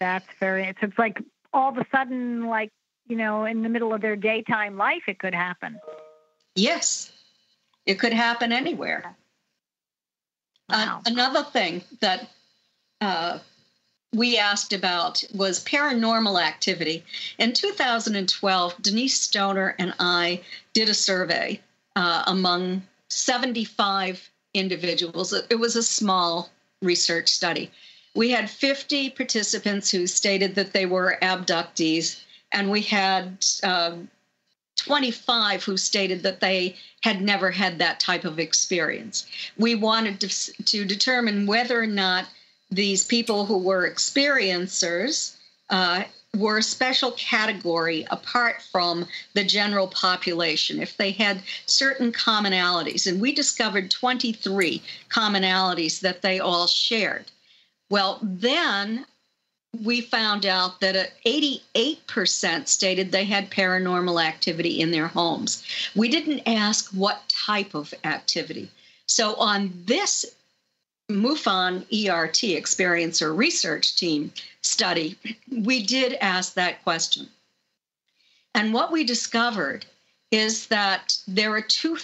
That's it's like all of a sudden, in the middle of their daytime life, it could happen. Yes. It could happen anywhere. Wow. Another thing that we asked about was paranormal activity. In 2012, Denise Stoner and I did a survey among 75 individuals. It was a small research study. We had 50 participants who stated that they were abductees, and we had 25 who stated that they had never had that type of experience. We wanted to determine whether or not these people who were experiencers were a special category apart from the general population, if they had certain commonalities. And we discovered 23 commonalities that they all shared. Well, then we found out that 88% stated they had paranormal activity in their homes. We didn't ask what type of activity. So on this MUFON ERT, Experiencer Research Team study, we did ask that question. And what we discovered is that there are two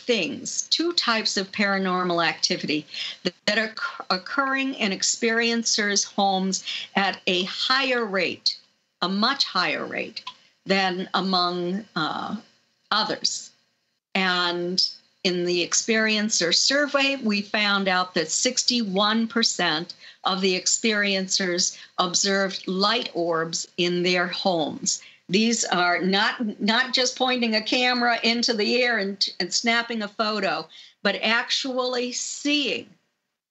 types of paranormal activity that are occurring in experiencers' homes at a higher rate, a much higher rate than among others. And in the experiencer survey, we found out that 61% of the experiencers observed light orbs in their homes. These are not just pointing a camera into the air and snapping a photo, but actually seeing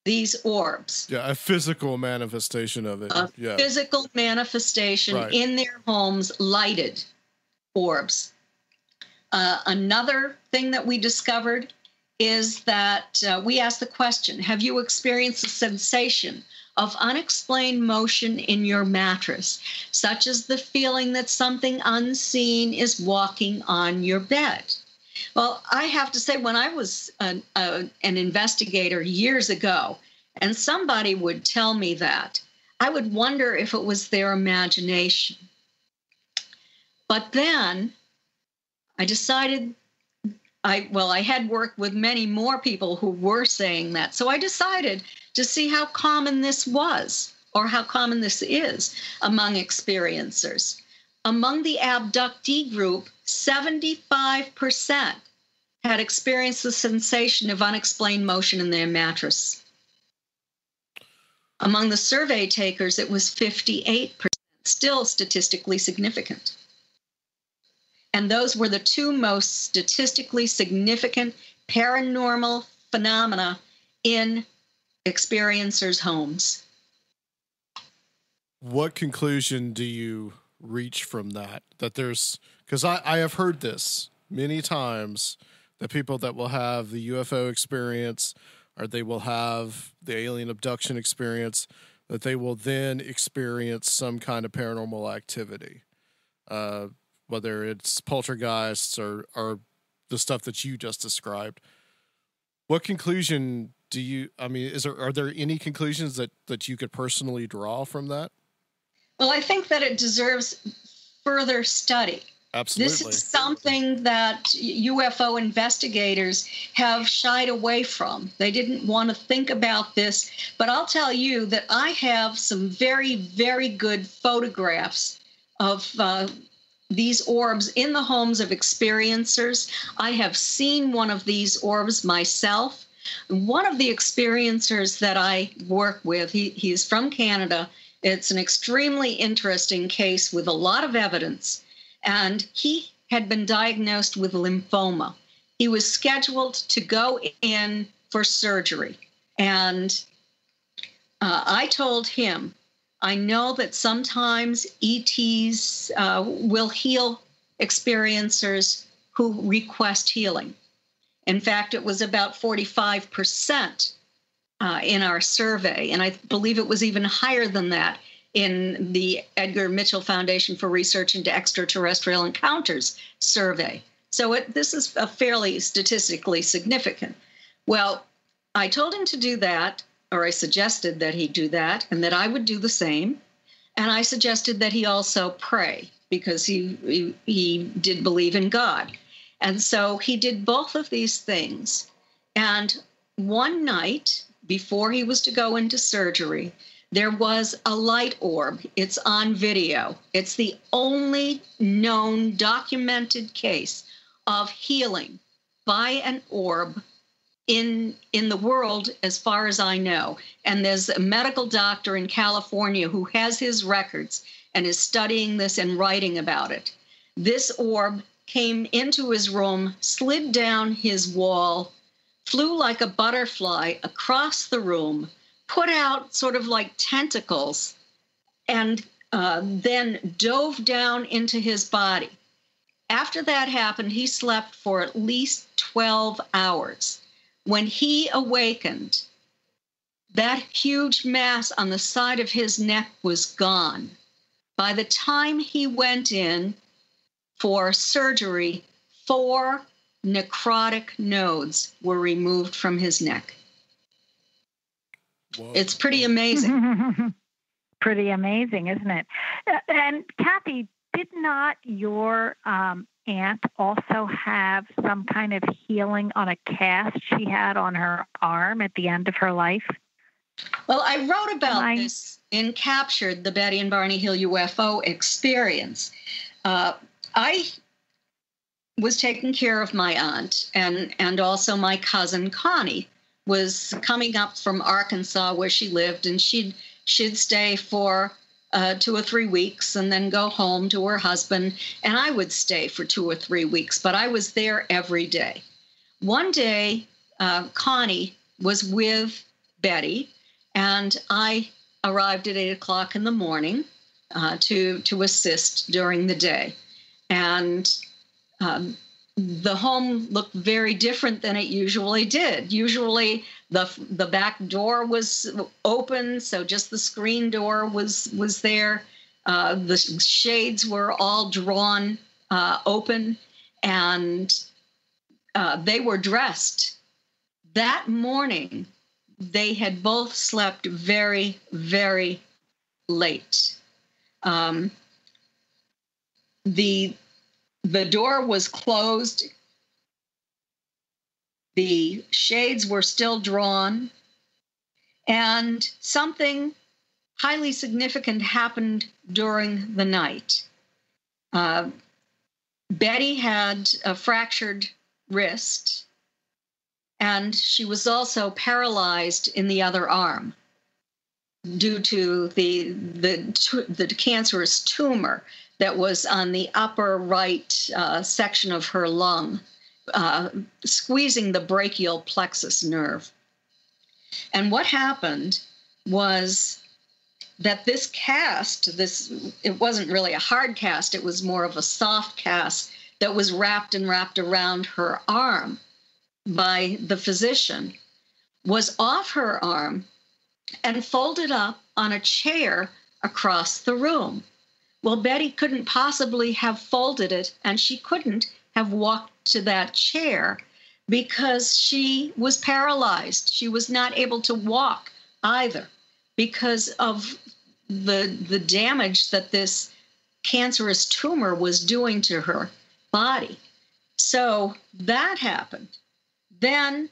these orbs. Yeah, a physical manifestation of it. Physical manifestation in their homes, lighted orbs. Another thing that we discovered is that we asked the question, have you experienced a sensation of unexplained motion in your mattress, such as the feeling that something unseen is walking on your bed? Well, I have to say, when I was an investigator years ago, and somebody would tell me that, I would wonder if it was their imagination. But then I decided, I had worked with many more people who were saying that. So I decided to see how common this was, or how common this is among experiencers. Among the abductee group, 75% had experienced the sensation of unexplained motion in their mattress. Among the survey takers, it was 58%, still statistically significant. And those were the two most statistically significant paranormal phenomena in experiencers' homes. What conclusion do you reach from that? That there's, because I have heard this many times, that people that will have the UFO experience, or they will have the alien abduction experience, that they will then experience some kind of paranormal activity. Whether it's poltergeists or the stuff that you just described. What conclusion do you, are there any conclusions that you could personally draw from that? Well, I think that it deserves further study. Absolutely. This is something that UFO investigators have shied away from. They didn't want to think about this, but I'll tell you that I have some very, very good photographs of these orbs in the homes of experiencers. I have seen one of these orbs myself. One of the experiencers that I work with, he's from Canada. It's an extremely interesting case with a lot of evidence. And he had been diagnosed with lymphoma. He was scheduled to go in for surgery. And I told him, I know that sometimes ETs will heal experiencers who request healing. In fact, it was about 45% in our survey, and I believe it was even higher than that in the Edgar Mitchell Foundation for Research into Extraterrestrial Encounters survey. So this is a fairly statistically significant. Well, I told him to do that, or I suggested that he do that, and that I would do the same. And I suggested that he also pray, because he did believe in God. And so he did both of these things. And one night, before he was to go into surgery, there was a light orb. It's on video. It's the only known documented case of healing by an orb in the world, as far as I know. And there's a medical doctor in California who has his records and is studying this and writing about it. This orb came into his room, slid down his wall, flew like a butterfly across the room, put out sort of like tentacles, and then dove down into his body. After that happened, he slept for at least 12 hours. When he awakened, that huge mass on the side of his neck was gone. By the time he went in for surgery, 4 necrotic nodes were removed from his neck. Whoa. It's pretty amazing. Pretty amazing, isn't it? And Kathy, did not your aunt also have some kind of healing on a cast she had on her arm at the end of her life? Well, I wrote about this in Captured, the Betty and Barney Hill UFO experience. I was taking care of my aunt, and also my cousin Connie was coming up from Arkansas where she lived, and she'd stay for 2 or 3 weeks and then go home to her husband, and I would stay for 2 or 3 weeks, but I was there every day. One day, Connie was with Betty, and I arrived at 8 o'clock in the morning to assist during the day. And the home looked very different than it usually did. Usually the back door was open, so just the screen door was there. The shades were all drawn open, and they were dressed. That morning, they had both slept very, very late. The door was closed. The shades were still drawn. And something highly significant happened during the night. Betty had a fractured wrist, and she was also paralyzed in the other arm due to the cancerous tumor that was on the upper right section of her lung, squeezing the brachial plexus nerve. And what happened was that this cast, it wasn't really a hard cast, it was more of a soft cast that was wrapped around her arm by the physician, was off her arm and folded up on a chair across the room. Well, Betty couldn't possibly have folded it, and she couldn't have walked to that chair because she was paralyzed. She was not able to walk either because of the damage that this cancerous tumor was doing to her body. So that happened. Then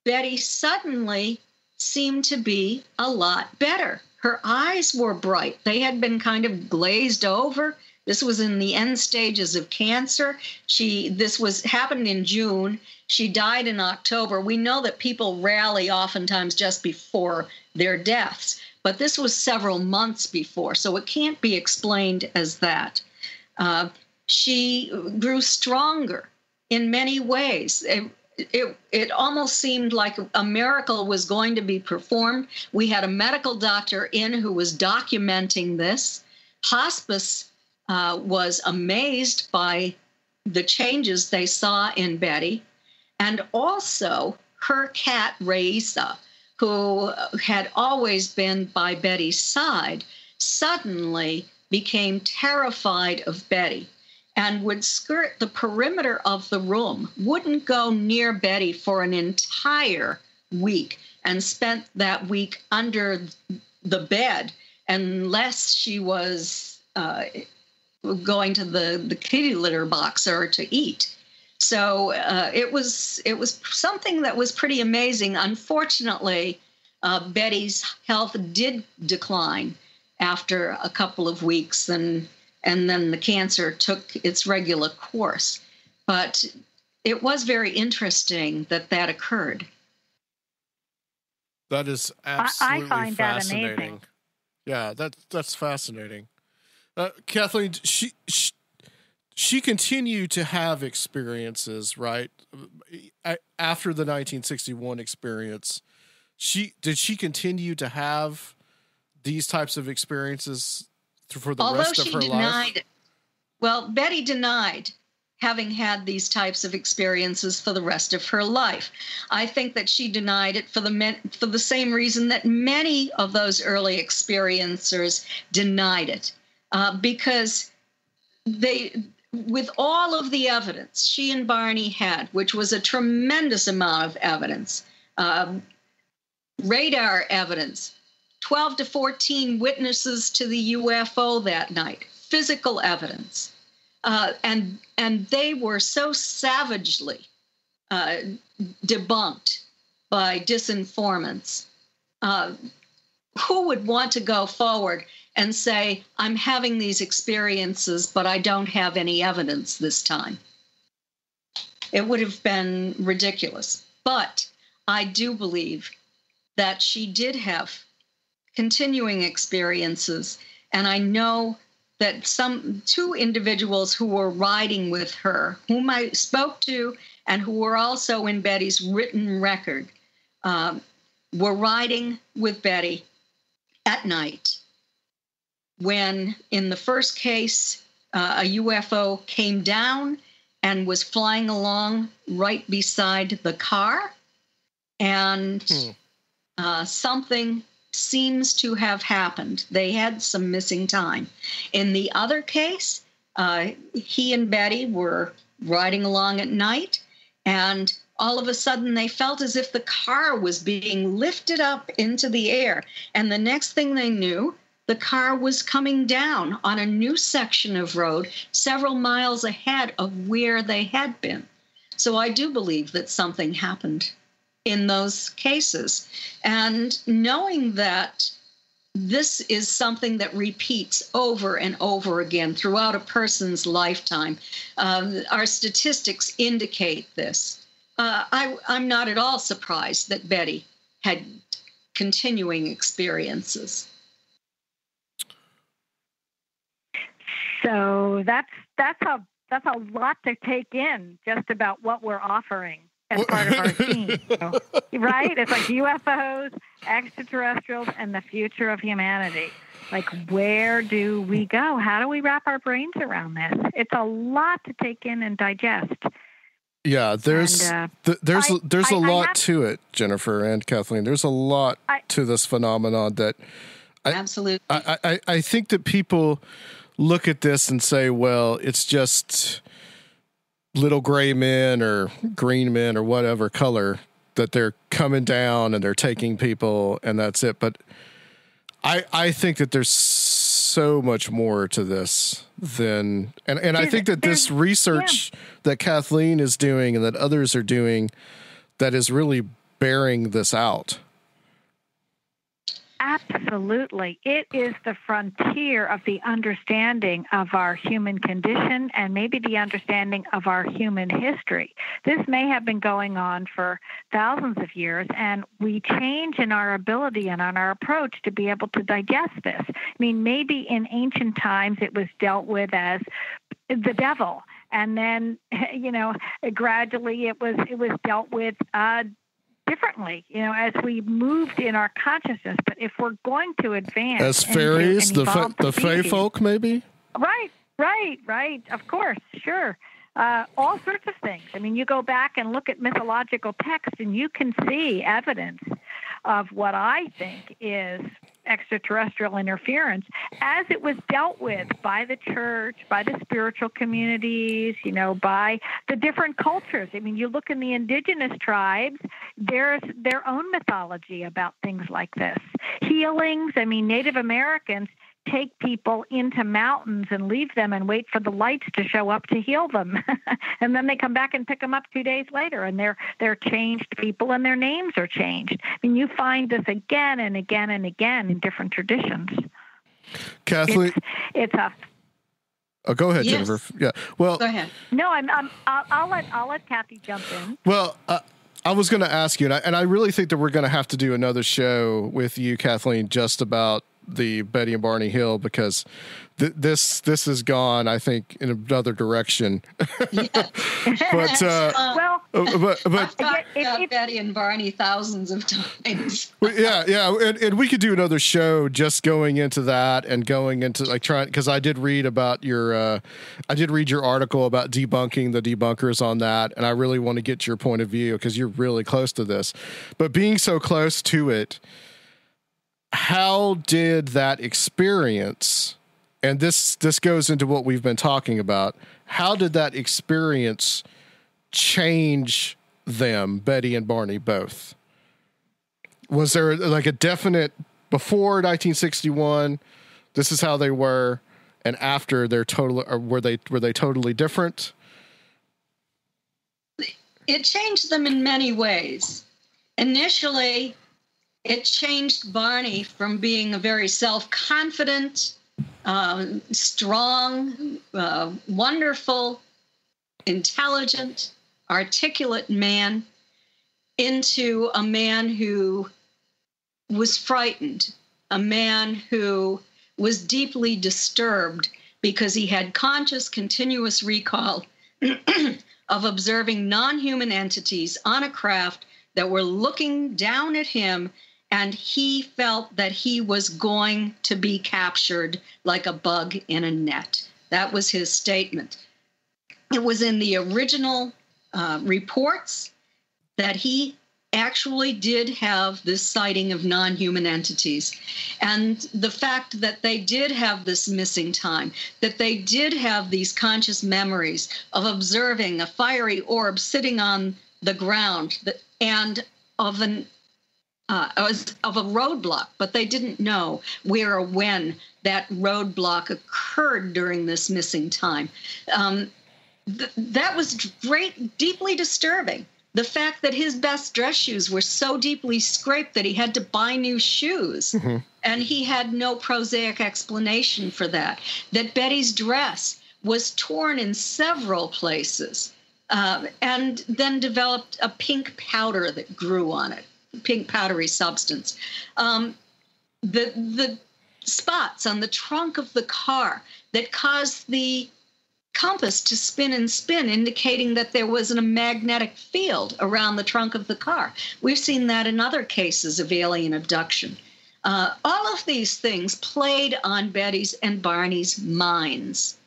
Betty suddenly seemed to be a lot better. Her eyes were bright. They had been kind of glazed over. This was in the end stages of cancer. This happened in June. She died in October. We know that people rally oftentimes just before their deaths, but this was several months before, so it can't be explained as that. She grew stronger in many ways. It almost seemed like a miracle was going to be performed. We had a medical doctor in who was documenting this. Hospice was amazed by the changes they saw in Betty. And also her cat, Raisa, who had always been by Betty's side, suddenly became terrified of Betty and would skirt the perimeter of the room, wouldn't go near Betty for an entire week, and spent that week under the bed unless she was going to the kitty litter box or to eat. So it was something that was pretty amazing. Unfortunately, Betty's health did decline after a couple of weeks, and then the cancer took its regular course. But it was very interesting that occurred. That is absolutely I find fascinating. that amazing. Yeah, that's fascinating. Kathleen, she continued to have experiences, right? After the 1961 experience, did she continue to have these types of experiences for the rest of her life? Well, Betty denied having had these types of experiences for the rest of her life. I think that she denied it for the same reason that many of those early experiencers denied it, because with all of the evidence she and Barney had, which was a tremendous amount of evidence, radar evidence, 12 to 14 witnesses to the UFO that night, physical evidence, and they were so savagely debunked by disinformants. Who would want to go forward and say, I'm having these experiences, but I don't have any evidence this time? It would have been ridiculous. But I do believe that she did have continuing experiences. And I know that two individuals who were riding with her, whom I spoke to and who were also in Betty's written record, were riding with Betty at night when, in the first case, a UFO came down and was flying along right beside the car, and something seems to have happened. They had some missing time. In the other case, he and Betty were riding along at night, and all of a sudden they felt as if the car was being lifted up into the air. And the next thing they knew, the car was coming down on a new section of road several miles ahead of where they had been. So I do believe that something happened in those cases. And knowing that this is something that repeats over and over again throughout a person's lifetime, our statistics indicate this. I'm not at all surprised that Betty had continuing experiences. So that's a lot to take in, just about what we're offering as part of our team, right? It's like UFOs, extraterrestrials, and the future of humanity. Like, where do we go? How do we wrap our brains around this? It's a lot to take in and digest. Yeah, there's a lot to it, Jennifer and Kathleen. There's a lot to this phenomenon that absolutely. I think that people look at this and say, well, it's just little gray men or green men or whatever color that they're coming down and they're taking people and that's it. But I think that there's so much more to this than, and I think that this research that Kathleen is doing and that others are doing that is really bearing this out. Absolutely. It is the frontier of the understanding of our human condition and maybe the understanding of our human history. This may have been going on for thousands of years, and we change in our ability and on our approach to be able to digest this. I mean, maybe in ancient times it was dealt with as the devil, and then, gradually it was dealt with differently, as we moved in our consciousness. But if we're going to advance as fairies, the fae folk, maybe? Right. Of course, sure. All sorts of things. I mean, you go back and look at mythological texts and you can see evidence of what I think is extraterrestrial interference as it was dealt with by the church, by the spiritual communities, by the different cultures. I mean, you look in the indigenous tribes, there's their own mythology about things like this. Healings, I mean, Native Americans take people into mountains and leave them and wait for the lights to show up to heal them. And then they come back and pick them up 2 days later, and they're changed people and their names are changed. I mean, you find this again and again and again in different traditions. Kathleen, it's a. Oh, go ahead, Yes. Jennifer. Yeah. Well, Go ahead. No, I'll let Kathy jump in. Well, I was going to ask you, and I really think that we're going to have to do another show with you, Kathleen, just about the Betty and Barney Hill, because this has gone, I think, in another direction. Yeah. But I've talked about Betty and Barney thousands of times. yeah, and we could do another show just going into that and going into like trying, because I did read about your article about debunking the debunkers on that, and I really want to get your point of view because you're really close to this. But being so close to it, how did that experience, and this goes into what we've been talking about, how did that experience change them, Betty and Barney both? Was there like a definite before 1961, this is how they were, and after they're totally, or were they totally different? It changed them in many ways. Initially, it changed Barney from being a very self-confident, strong, wonderful, intelligent, articulate man into a man who was frightened, a man who was deeply disturbed because he had conscious, continuous recall of observing non-human entities on a craft that were looking down at him, and he felt that he was going to be captured like a bug in a net. That was his statement. It was in the original reports that he actually did have this sighting of non-human entities. And the fact that they did have this missing time, that they did have these conscious memories of observing a fiery orb sitting on the ground and of a roadblock, but they didn't know where or when that roadblock occurred during this missing time. That was deeply disturbing. The fact that his best dress shoes were so deeply scraped that he had to buy new shoes, and he had no prosaic explanation for that. That Betty's dress was torn in several places, and then developed a pink powder that grew on it, pink powdery substance. The spots on the trunk of the car that caused the compass to spin and spin, indicating that there was a magnetic field around the trunk of the car. We've seen that in other cases of alien abduction. All of these things played on Betty's and Barney's minds.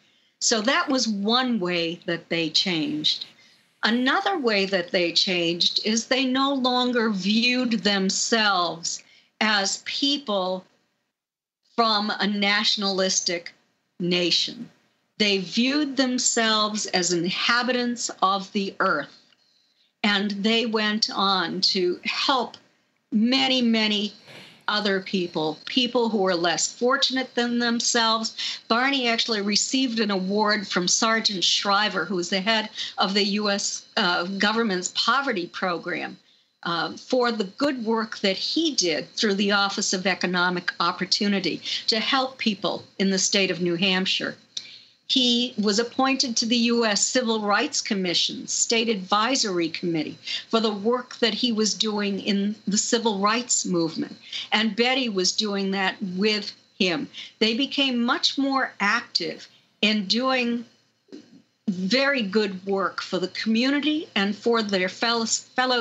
So that was one way that they changed. Another way that they changed is they no longer viewed themselves as people from a nationalistic nation. They viewed themselves as inhabitants of the earth, and they went on to help many, many other people who were less fortunate than themselves. Barney actually received an award from Sergeant Shriver, who was the head of the U.S. government's poverty program, for the good work that he did through the Office of Economic Opportunity to help people in the state of New Hampshire. He was appointed to the U.S. Civil Rights Commission, State Advisory Committee, for the work that he was doing in the civil rights movement. And Betty was doing that with him. They became much more active in doing very good work for the community and for their fellow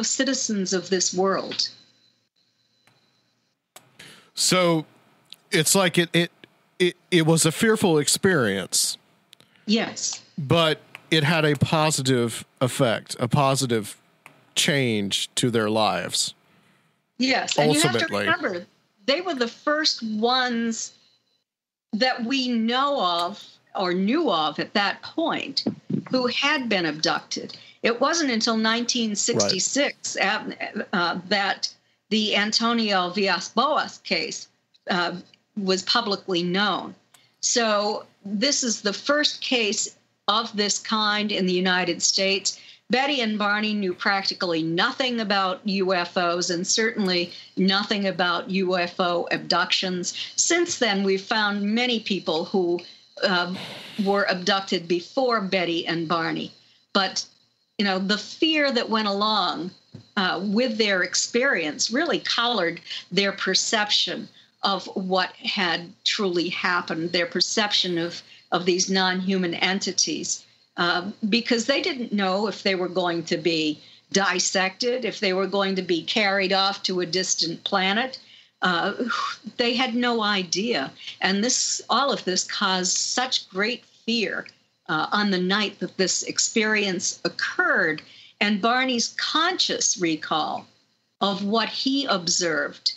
citizens of this world. So it's like it was a fearful experience. Yes. But it had a positive effect, a positive change to their lives. Yes. And ultimately. You have to remember, they were the first ones that we know of or knew of at that point who had been abducted. It wasn't until 1966 that the Antonio Villas-Boas case was publicly known. So this is the first case of this kind in the United States. Betty and Barney knew practically nothing about UFOs and certainly nothing about UFO abductions. Since then, we've found many people who were abducted before Betty and Barney. But, the fear that went along with their experience really colored their perception of what had truly happened, their perception of these non-human entities. Because they didn't know if they were going to be dissected, if they were going to be carried off to a distant planet. They had no idea. And all of this caused such great fear on the night that this experience occurred. And Barney's conscious recall of what he observed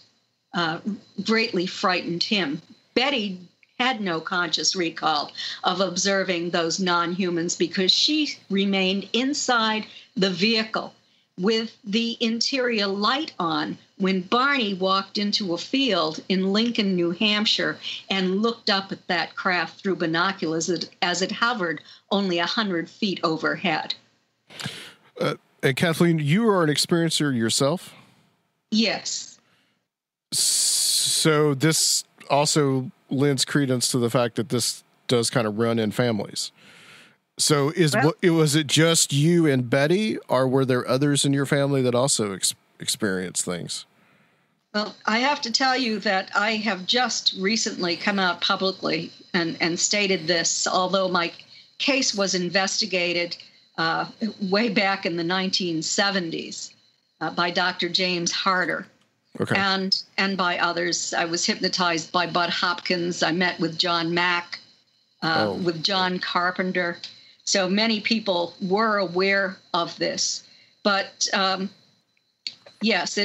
greatly frightened him. Betty had no conscious recall of observing those non-humans because she remained inside the vehicle with the interior light on when Barney walked into a field in Lincoln, New Hampshire, and looked up at that craft through binoculars as it hovered only 100 feet overhead. And Kathleen, you are an experiencer yourself? Yes. So this also lends credence to the fact that this does kind of run in families. So was it just you and Betty, or were there others in your family that also experienced things? Well, I have to tell you that I have just recently come out publicly and stated this, although my case was investigated way back in the 1970s by Dr. James Harder. Okay. And by others. I was hypnotized by Bud Hopkins. I met with John Mack, with John Carpenter. So many people were aware of this. But yes,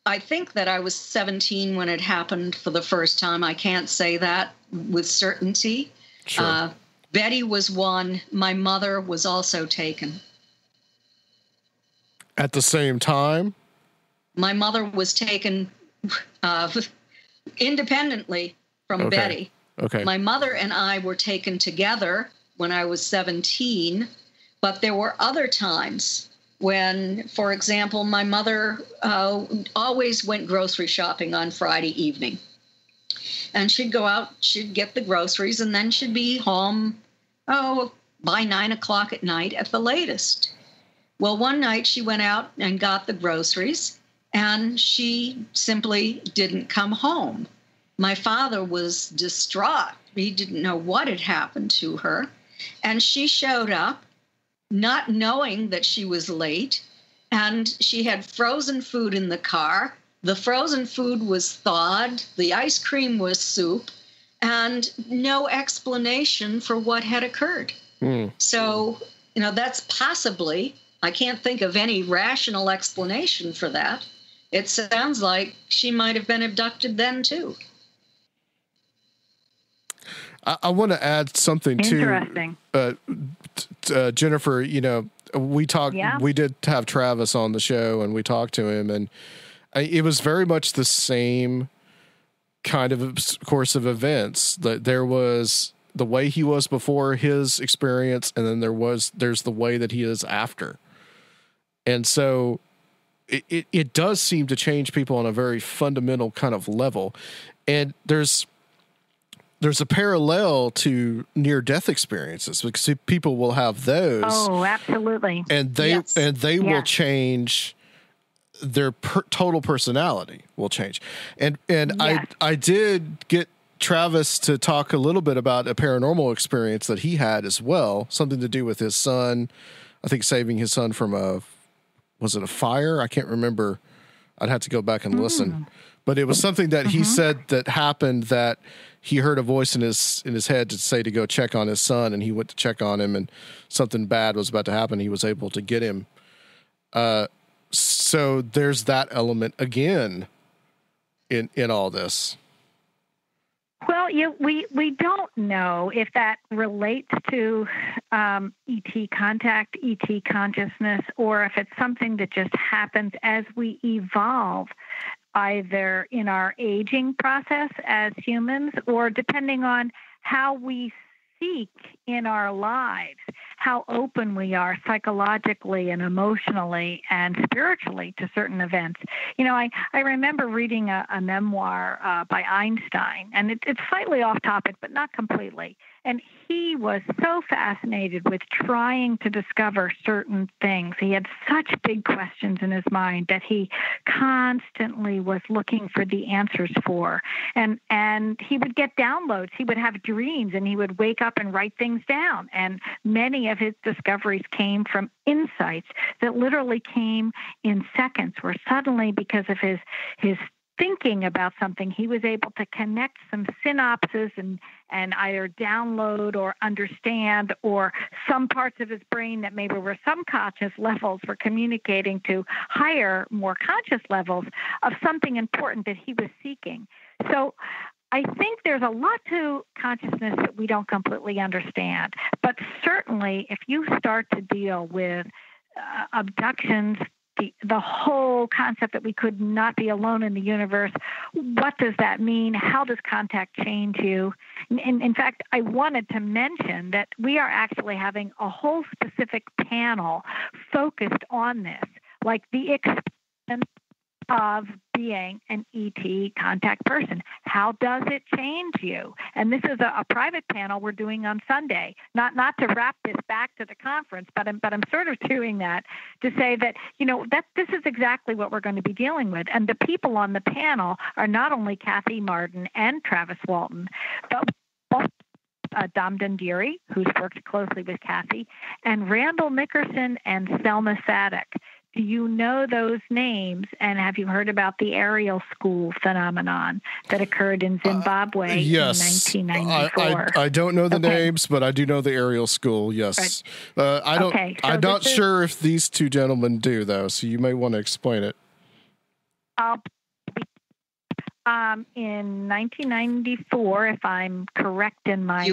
I think that I was 17 when it happened for the first time. I can't say that with certainty. Sure. Betty was one. My mother was also taken. At the same time? My mother was taken independently from Betty. Okay. My mother and I were taken together when I was 17, but there were other times when, for example, my mother always went grocery shopping on Friday evening. And she'd go out, she'd get the groceries, and then she'd be home, by 9 o'clock at night at the latest. Well, one night she went out and got the groceries, and she simply didn't come home. My father was distraught. He didn't know what had happened to her. And she showed up, not knowing that she was late, and she had frozen food in the car. The frozen food was thawed. The ice cream was soup, and no explanation for what had occurred. So, that's possibly, I can't think of any rational explanation for that. It sounds like she might have been abducted then, too. I want to add something Interesting. Jennifer, we talked, we did have Travis on the show and we talked to him, and it was very much the same kind of course of events. That there was the way he was before his experience, and then there's the way that he is after. And so it does seem to change people on a very fundamental kind of level. And there's a parallel to near-death experiences, because people will have those. Oh, absolutely. And they will change. Their total personality will change. And yes. I did get Travis to talk a little bit about a paranormal experience that he had as well, something to do with his son. I think saving his son from was it a fire? I can't remember. I'd have to go back and listen. But it was something that he said that happened, that he heard a voice in his head to say to go check on his son, and he went to check on him, and something bad was about to happen. He was able to get him. So there's that element again in all this. Well, we don't know if that relates to ET contact, ET consciousness, or if it's something that just happens as we evolve. either in our aging process as humans or depending on how we seek in our lives, how open we are psychologically and emotionally and spiritually to certain events. I remember reading a memoir by Einstein, and it's slightly off topic, but not completely. And he was so fascinated with trying to discover certain things. He had such big questions in his mind that he constantly was looking for the answers for. And he would get downloads. He would have dreams, and he would wake up and write things down. And many of his discoveries came from insights that literally came in seconds, where suddenly, because of his thinking about something, he was able to connect some synapses and either download or understand, or some parts of his brain that maybe were subconscious levels were communicating to higher, more conscious levels of something important that he was seeking. So I think there's a lot to consciousness that we don't completely understand. But certainly, if you start to deal with abductions, the whole concept that we could not be alone in the universe, what does that mean? How does contact change you? In fact, I wanted to mention that we are actually having a whole specific panel focused on this, like the experience of being an ET contact person. How does it change you? And this is a private panel we're doing on Sunday. Not to wrap this back to the conference, but I'm sort of doing that to say that that this is exactly what we're going to be dealing with. And the people on the panel are not only Kathleen Marden and Travis Walton, but also Dom Dundiri, who's worked closely with Kathy, and Randall Nickerson and Selma Sadek. Do you know those names? And have you heard about the Ariel School phenomenon that occurred in Zimbabwe in 1994? I don't know the names, but I do know the Ariel School. Yes. Right. I'm not sure if these two gentlemen do, though. So you may want to explain it. In 1994, if I'm correct in my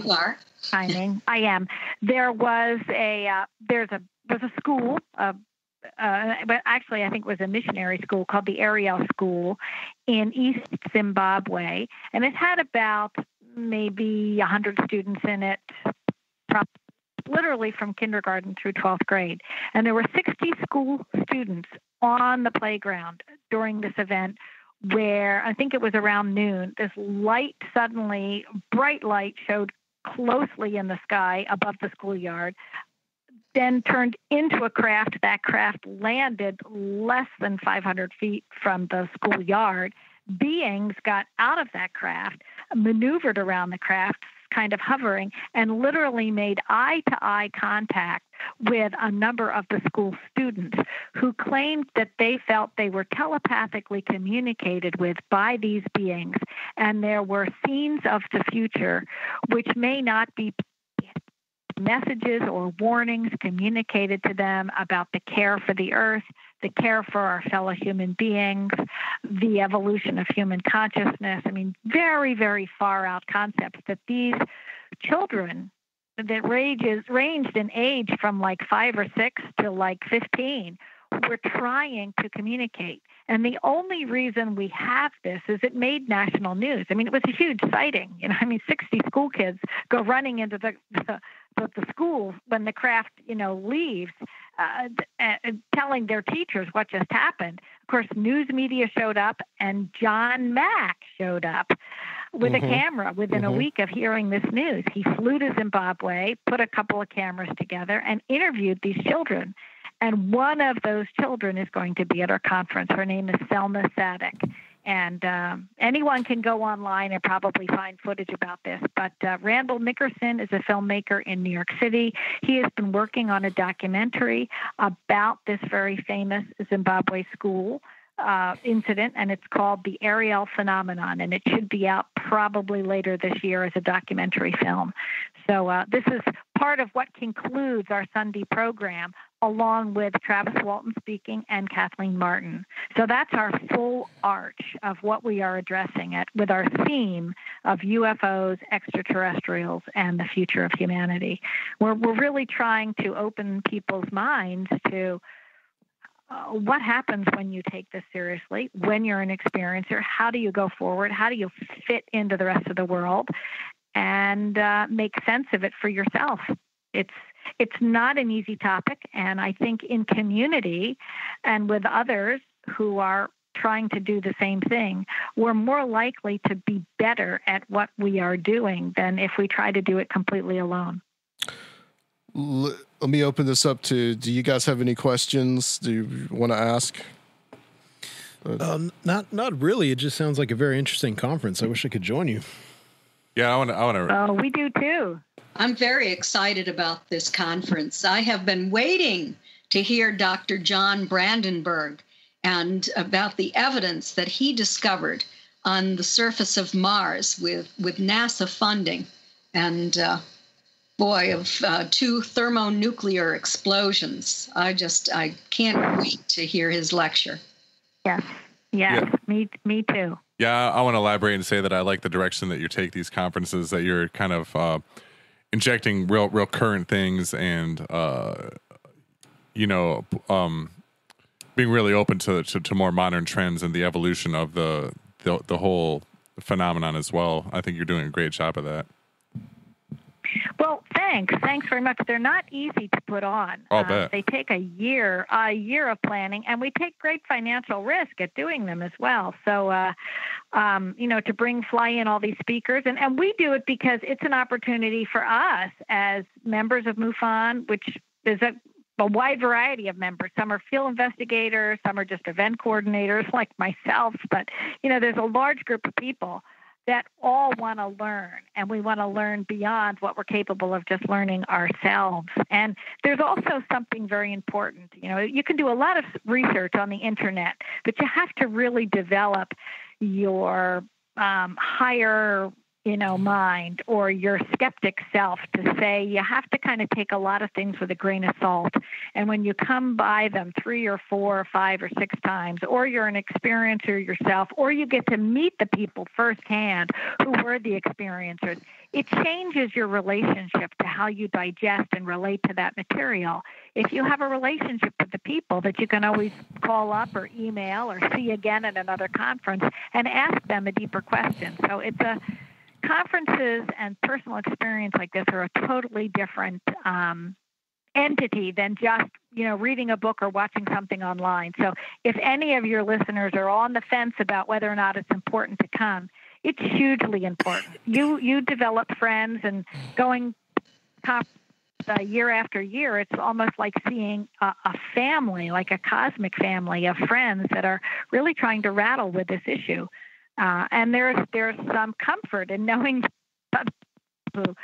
timing, I am. There was a school. But actually, I think it was a missionary school called the Ariel School in East Zimbabwe. And it had about maybe 100 students in it, literally from kindergarten through 12th grade. And there were 60 school students on the playground during this event, where I think it was around noon, this light suddenly, bright light, showed closely in the sky above the schoolyard, then turned into a craft. That craft landed less than 500 feet from the schoolyard. Beings got out of that craft, maneuvered around the craft, kind of hovering, and literally made eye-to-eye contact with a number of the school students who claimed that they felt they were telepathically communicated with by these beings, and there were scenes of the future which may not be messages or warnings communicated to them about the care for the earth, the care for our fellow human beings, the evolution of human consciousness. I mean, very, very far out concepts that these children that ranged in age from like 5 or 6 to like 15 were trying to communicate. And the only reason we have this is it made national news. I mean, it was a huge sighting. 60 school kids go running into the school when the craft, leaves, telling their teachers what just happened. Of course, news media showed up, and John Mack showed up with a camera within a week of hearing this news. He flew to Zimbabwe, put a couple of cameras together, and interviewed these children. And one of those children is going to be at our conference. Her name is Selma Sadek. And anyone can go online and probably find footage about this. But Randall Nickerson is a filmmaker in New York City. He has been working on a documentary about this very famous Zimbabwe school incident, and it's called The Ariel Phenomenon, and it should be out probably later this year as a documentary film. So this is part of what concludes our Sunday program, along with Travis Walton speaking and Kathleen Marden. So that's our full arch of what we are addressing with our theme of UFOs, extraterrestrials, and the future of humanity. We're really trying to open people's minds to what happens when you take this seriously, when you're an experiencer, how do you go forward, how do you fit into the rest of the world, and make sense of it for yourself. It's not an easy topic, and I think in community and with others who are trying to do the same thing, we're more likely to be better at what we are doing than if we try to do it completely alone. Let me open this up to, do you guys have any questions? Do you want to ask? Not really. It just sounds like a very interesting conference. I wish I could join you. Yeah, I want to. Oh, we do too. I'm very excited about this conference. I have been waiting to hear Dr. John Brandenburg and about the evidence that he discovered on the surface of Mars with NASA funding and, of 2 thermonuclear explosions. I can't wait to hear his lecture. Yes, yeah. me too. Yeah, I want to elaborate and say that I like the direction that you take these conferences, that you're kind of injecting real current things and, being really open to more modern trends and the evolution of the whole phenomenon as well. I think you're doing a great job of that. Well, thanks very much. They're not easy to put on. I'll bet. They take a year of planning, and we take great financial risk at doing them as well. So, to fly in all these speakers, and we do it because it's an opportunity for us as members of MUFON, which is a wide variety of members. Some are field investigators, some are just event coordinators like myself, but, there's a large group of people that all want to learn, and we want to learn beyond what we're capable of just learning ourselves. And there's also something very important. You can do a lot of research on the internet, but you have to really develop your higher mind or your skeptic self to say you have to kind of take a lot of things with a grain of salt. And when you come by them 3 or 4 or 5 or 6 times, or you're an experiencer yourself, or you get to meet the people firsthand who were the experiencers, it changes your relationship to how you digest and relate to that material. If you have a relationship with the people that you can always call up or email or see again at another conference and ask them a deeper question. So conferences and personal experience like this are a totally different entity than just, reading a book or watching something online. So if any of your listeners are on the fence about whether or not it's important to come, it's hugely important. You develop friends, and going year after year, it's almost like seeing a family, like a cosmic family of friends that are really trying to rattle with this issue. And there's some comfort in knowing people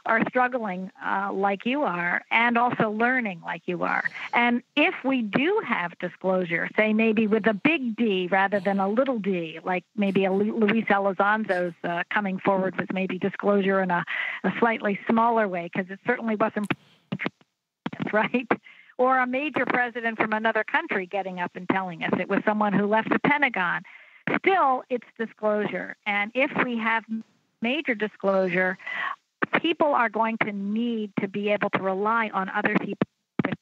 are struggling like you are, and also learning like you are. And if we do have disclosure, say maybe with a big D rather than a little d, like maybe a Luis Elizondo's coming forward with maybe disclosure in a slightly smaller way, because it certainly wasn't right. Or a major president from another country getting up and telling us. It was someone who left the Pentagon. Still, it's disclosure. And if we have major disclosure, people are going to need to be able to rely on other people with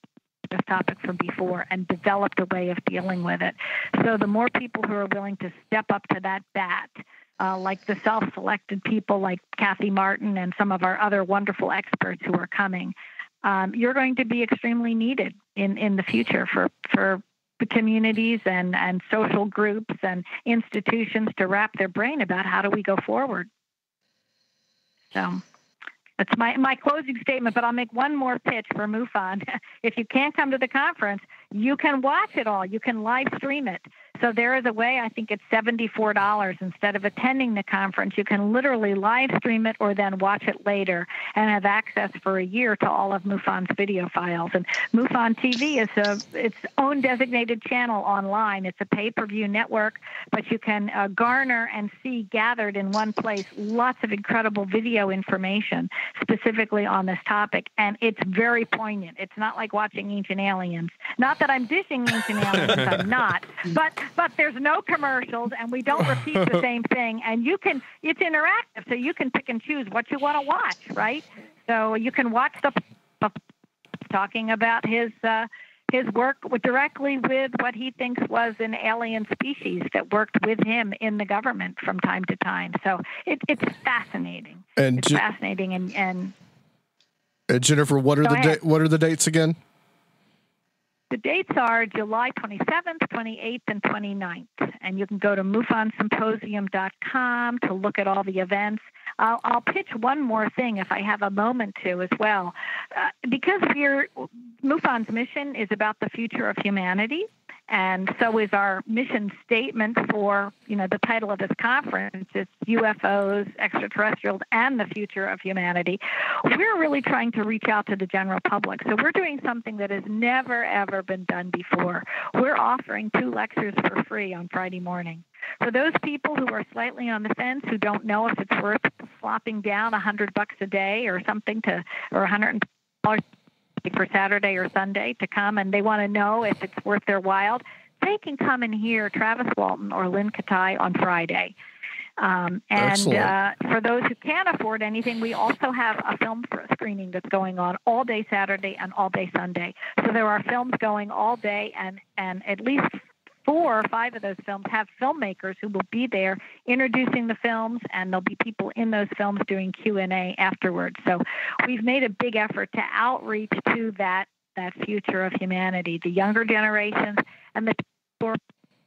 this topic from before and develop a way of dealing with it. So the more people who are willing to step up to that bat, like the self-selected people like Kathleen Marden and some of our other wonderful experts who are coming, you're going to be extremely needed in the future for communities and social groups and institutions to wrap their brain about how do we go forward. So that's my closing statement, but I'll make one more pitch for MUFON. If you can't come to the conference, you can watch it all. You can live stream it. So there is a way, I think it's $74. Instead of attending the conference, you can literally live stream it or then watch it later and have access for a year to all of MUFON's video files. And MUFON TV is its own designated channel online. It's a pay-per-view network, but you can garner and see gathered in one place lots of incredible video information specifically on this topic. And it's very poignant. It's not like watching Ancient Aliens. Not that I'm dishing Ancient Aliens, I'm not. But there's no commercials, and we don't repeat the same thing. And it's interactive, so you can pick and choose what you want to watch, right? So you can watch the talking about his his work directly with what he thinks was an alien species that worked with him in the government from time to time. So it's fascinating. And it's fascinating. And Jennifer, what are the dates again? The dates are July 27th, 28th, and 29th. And you can go to MUFONSymposium.com to look at all the events. I'll pitch one more thing if I have a moment to as well. Because MUFON's mission is about the future of humanity, and so is our mission statement for, the title of this conference. It's UFOs, Extraterrestrials, and the Future of Humanity. We're really trying to reach out to the general public. So we're doing something that has never, ever been done before. We're offering 2 lectures for free on Friday morning. For those people who are slightly on the fence, who don't know if it's worth flopping down $100 a day or something or $100 for Saturday or Sunday to come, and they want to know if it's worth their while, they can come and hear Travis Walton or Lynn Katai on Friday. And for those who can't afford anything, we also have a film screening that's going on all day Saturday and all day Sunday. So there are films going all day, and at least 4 or 5 of those films have filmmakers who will be there introducing the films, and there'll be people in those films doing Q&A afterwards. So we've made a big effort to outreach to that future of humanity, the younger generations, and the people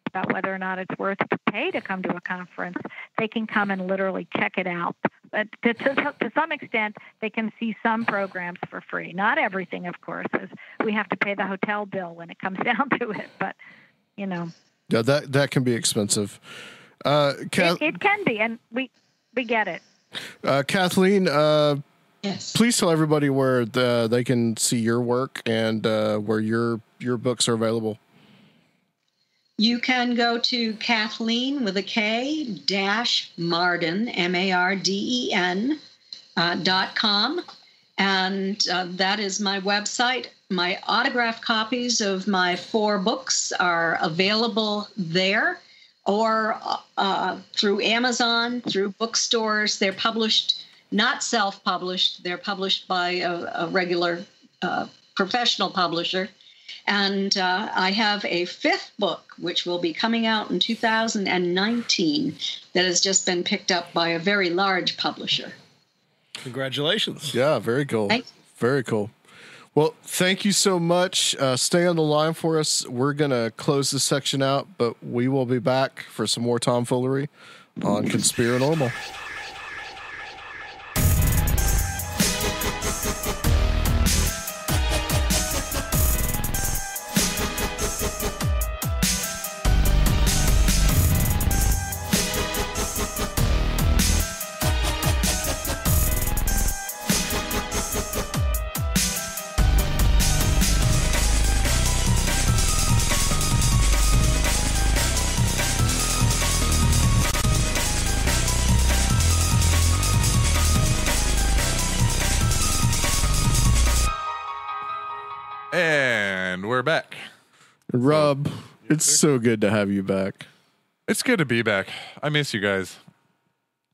about whether or not it's worth to pay to come to a conference. They can come and literally check it out. But to some extent, they can see some programs for free. Not everything, of course, as we have to pay the hotel bill when it comes down to it, but yeah, that can be expensive. It can be, and we get it. Kathleen, yes. Please tell everybody where they can see your work and where your books are available. You can go to Kathleen with a K -Marden, MARDEN.com. And that is my website. My autographed copies of my 4 books are available there, or through Amazon, through bookstores. They're published, not self-published. They're published by a regular professional publisher. And I have a 5th book, which will be coming out in 2019, that has just been picked up by a very large publisher. Congratulations. Yeah, very cool. Thanks. Very cool. Well, thank you so much. Stay on the line for us. We're going to close this section out, but we will be back for some more tomfoolery on Conspirinormal. And we're back. Rob, it's so good to have you back. It's good to be back. I miss you guys.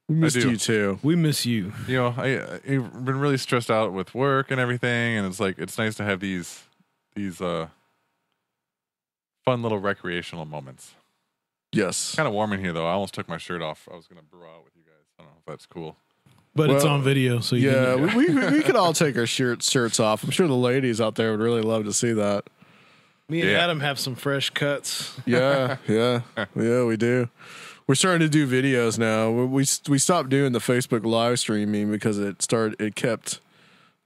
We missed you too. We miss you. You know, I've been really stressed out with work and everything, and it's nice to have these fun little recreational moments. Yes. Kind of warm in here though. I almost took my shirt off. I was gonna brew out with you guys. I don't know if that's cool. But it's on video, so you can... we could all take our shirts off. I'm sure the ladies out there would really love to see that. Me and Adam have some fresh cuts. Yeah, we do. We're starting to do videos now. We stopped doing the Facebook live streaming because it kept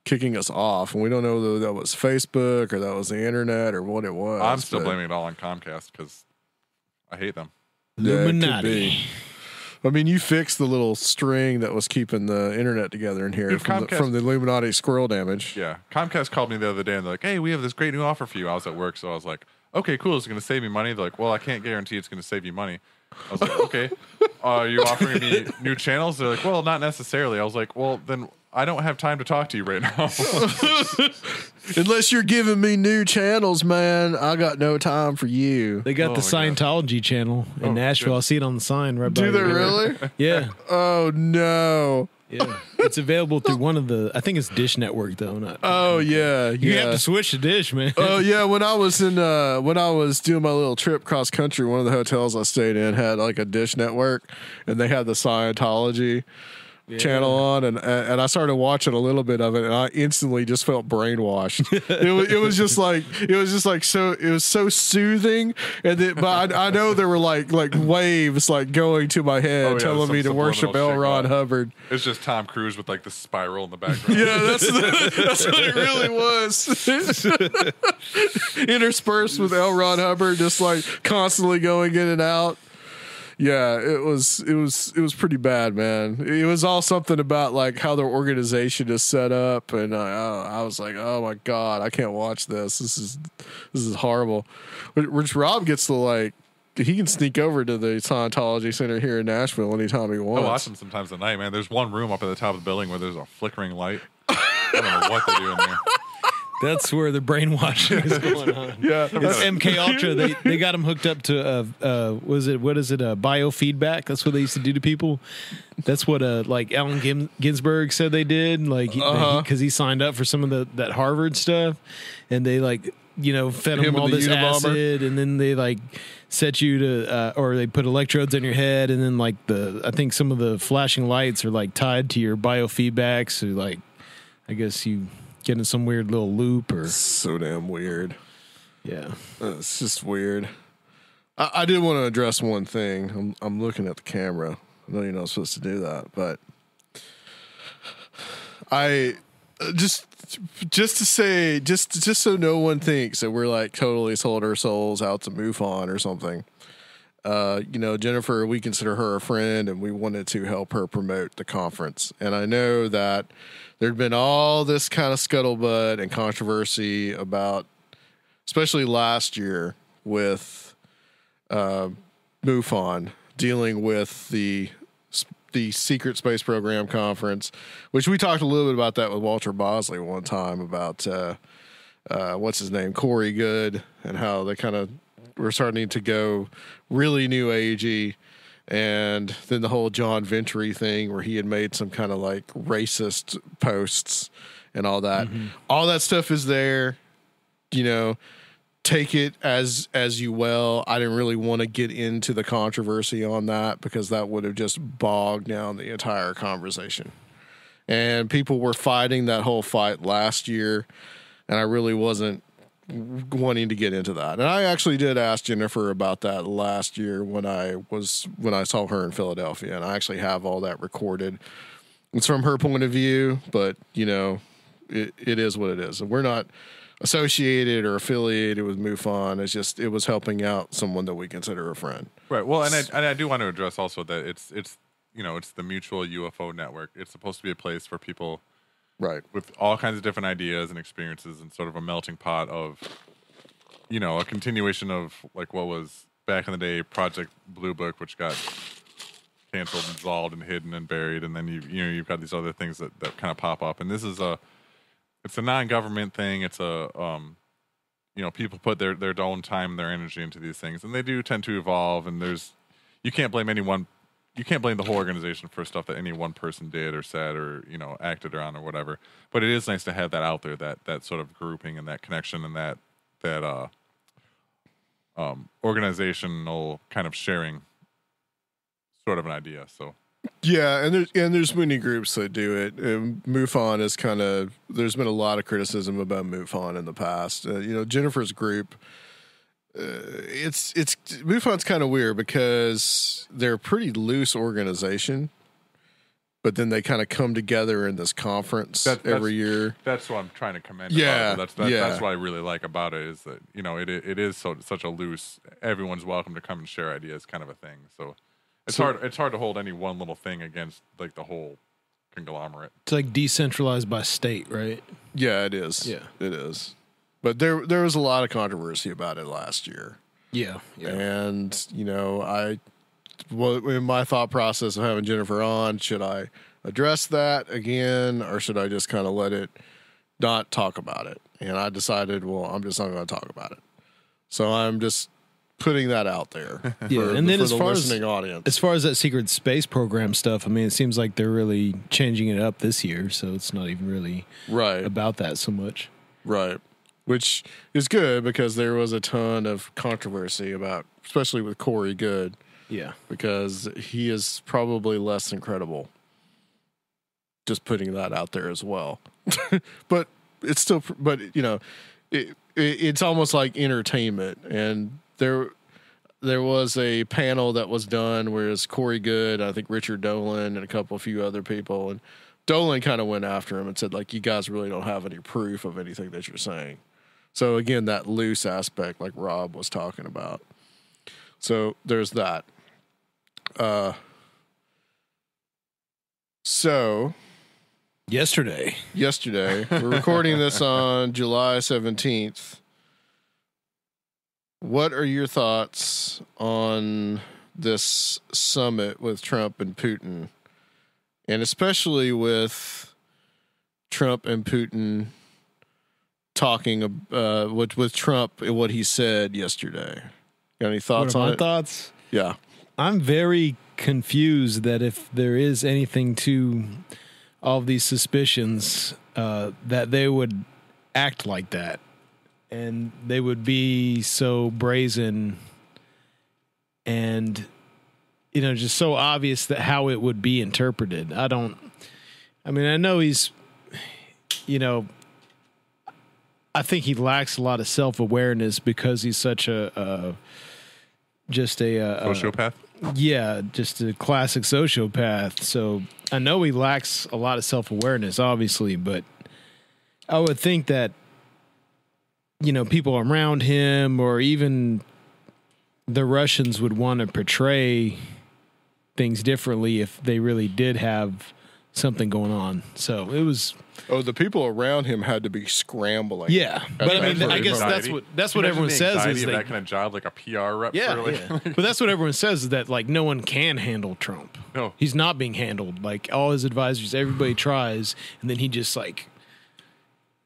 kicking us off, and we don't know whether that was Facebook or that was the internet or what it was. I'm still blaming it all on Comcast because I hate them. Illuminati. I mean, you fixed the little string that was keeping the internet together in here from the Illuminati squirrel damage. Yeah. Comcast called me the other day and they're like, hey, we have this great new offer for you. I was at work, so I was like, okay, cool. It's going to save me money. They're like, well, I can't guarantee it's going to save you money. I was like, okay. Are you offering me new channels? They're like, well, not necessarily. I was like, well, then I don't have time to talk to you right now. Unless you're giving me new channels, man, I got no time for you. They got the Scientology channel in Nashville. I see it on the sign right by. Do they really? Yeah. Oh no. Yeah, it's available through one of the. I think it's Dish Network though. Not. Oh yeah, you have to switch to Dish, man. Oh yeah, when I was doing my little trip cross country, one of the hotels I stayed in had like a Dish Network, and they had the Scientology channel on, and I started watching a little bit of it, and I instantly just felt brainwashed. it was just like so. It was so soothing, and but I know there were like waves like going to my head, telling me to worship L. Ron Hubbard. It's just Tom Cruise with like the spiral in the background. Yeah, that's what it really was. Interspersed with L. Ron Hubbard, just like constantly going in and out. Yeah, it was pretty bad, man. It was all something about like how their organization is set up, and I was like, oh my god, I can't watch this. This is horrible. Which Rob gets to he can sneak over to the Scientology Center here in Nashville anytime he wants. I watch them sometimes at night, man. There's one room up at the top of the building where there's a flickering light. I don't know what they do in there. That's where the brainwashing is going on. Yeah, it's MK Ultra. They got them hooked up to biofeedback. That's what they used to do to people. That's what like Allen Ginsberg said they did. Like because he signed up for some of that Harvard stuff, and they fed him all this acid, and then they set you to or they put electrodes on your head, and then I think some of the flashing lights are tied to your biofeedback. So I guess you get in some weird little loop or so damn weird. Yeah, it's just weird. I did want to address one thing. I'm looking at the camera. I know you're not supposed to do that, but I just to say, just so no one thinks that we're totally sold our souls out to MUFON or something. Jennifer, we consider her a friend, and we wanted to help her promote the conference. And I know that there'd been all this kind of scuttlebutt and controversy about, especially last year with MUFON dealing with the Secret Space Program conference, which we talked a little bit about that with Walter Bosley one time about what's his name, Corey Good, and how they kind of were starting to go really new agey. And then the whole John Ventry thing where he had made some kind of racist posts and all that. Mm-hmm. All that stuff is there, take it as you will. I didn't really want to get into the controversy on that because that would have just bogged down the entire conversation. And people were fighting that whole fight last year, and I really wasn't wanting to get into that. And I actually did ask Jennifer about that last year when I saw her in Philadelphia, and I actually have all that recorded. It's from her point of view, but it is what it is. We're not associated or affiliated with MUFON. It was helping out someone that we consider a friend. Right. Well, and I do want to address also that it's the Mutual UFO Network. It's supposed to be a place for people, right, with all kinds of different ideas and experiences, and sort of a melting pot of, a continuation of what was back in the day Project Blue Book, which got canceled and dissolved and hidden and buried, and then you've got these other things that kind of pop up, and this is it's a non-government thing. It's people put their own time, their energy into these things, and they do tend to evolve. And you can't blame anyone. You can't blame the whole organization for stuff that any one person did or said or acted on or whatever. But it is nice to have that out there, that sort of grouping and that connection and that organizational kind of sharing sort of an idea. So. Yeah, and there's many groups that do it. And MUFON is there's been a lot of criticism about MUFON in the past. Jennifer's group, MUFON's kind of weird because they're a pretty loose organization, but then they kind of come together in this conference every year. That's what I'm trying to commend. Yeah, about it. That's what I really like about it is that it is such a loose. Everyone's welcome to come and share ideas, kind of a thing. So. It's hard to hold any one little thing against the whole conglomerate. It's decentralized by state, right? Yeah, it is. Yeah, it is. But there was a lot of controversy about it last year. Yeah. And in my thought process of having Jennifer on, should I address that again, or should I just kind of let it not talk about it? And I decided, well, I'm just not going to talk about it. So I'm just putting that out there. And then for the listening audience. As far as that secret space program stuff, I mean, it seems like they're really changing it up this year, so it's not even really about that so much. Right. Which is good because there was a ton of controversy about, especially with Corey Goode. Yeah. Because he is probably less than credible. Just putting that out there as well. But it's still, it's almost like entertainment. And there was a panel that was done where it's Corey Goode, I think Richard Dolan, and a few other people. And Dolan kind of went after him and said, like, you guys really don't have any proof of anything that you're saying. So again, that loose aspect, like Rob was talking about. So there's that. So yesterday, we're recording this on July 17th. What are your thoughts on this summit with Trump and Putin? And especially with Trump and Putin talking with Trump and what he said yesterday. Got any thoughts on it? Thoughts? Yeah. I'm very confused that if there is anything to all of these suspicions, that they would act like that. And they would be so brazen and, just so obvious that how it would be interpreted. I know he's, I think he lacks a lot of self-awareness because he's such a sociopath. Yeah, just a classic sociopath. So I know he lacks a lot of self-awareness, obviously, but I would think that, people around him or even the Russians would want to portray things differently if they really did have something going on. So it was. Oh, the people around him had to be scrambling. Yeah, but I mean, I guess that's what everyone says is that kind of job, like a PR rep. Yeah. But that's what everyone says is that like no one can handle Trump. No, he's not being handled. Like all his advisors, everybody tries, and then he just like.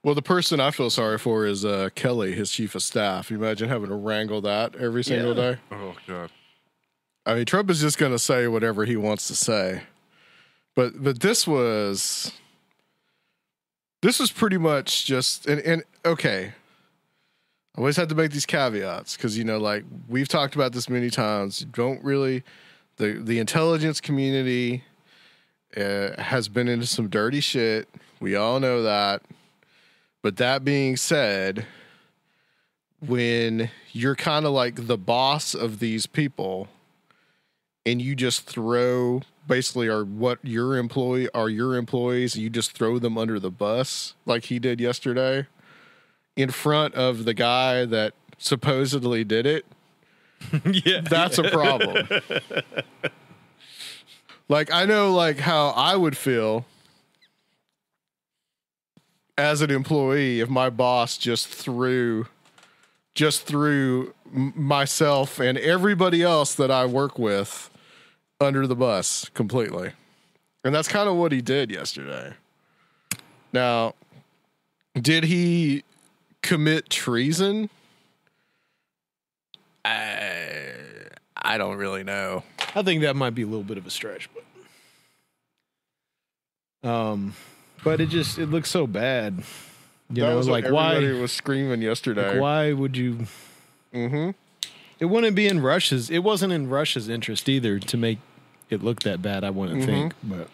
Well, the person I feel sorry for is Kelly, his chief of staff. You imagine having to wrangle that every single day. Oh God. I mean, Trump is just going to say whatever he wants to say, but this was pretty much just and okay. I always have to make these caveats because like we've talked about this many times. Don't really the intelligence community has been into some dirty shit. We all know that. But that being said, when you're kind of like the boss of these people and you just throw basically your employees, and you just throw them under the bus like he did yesterday in front of the guy that supposedly did it, that's a problem. Like, I know like how I would feel as an employee if my boss just threw myself and everybody else that I work with under the bus completely. And that's kind of what he did yesterday. Now, did he commit treason? I don't really know. I think that might be a little bit of a stretch, but it looks so bad. Everybody was screaming yesterday. Like, why would you? Mm-hmm. It wouldn't be in Russia's. It wasn't in Russia's interest either to make it look that bad. I wouldn't think, but.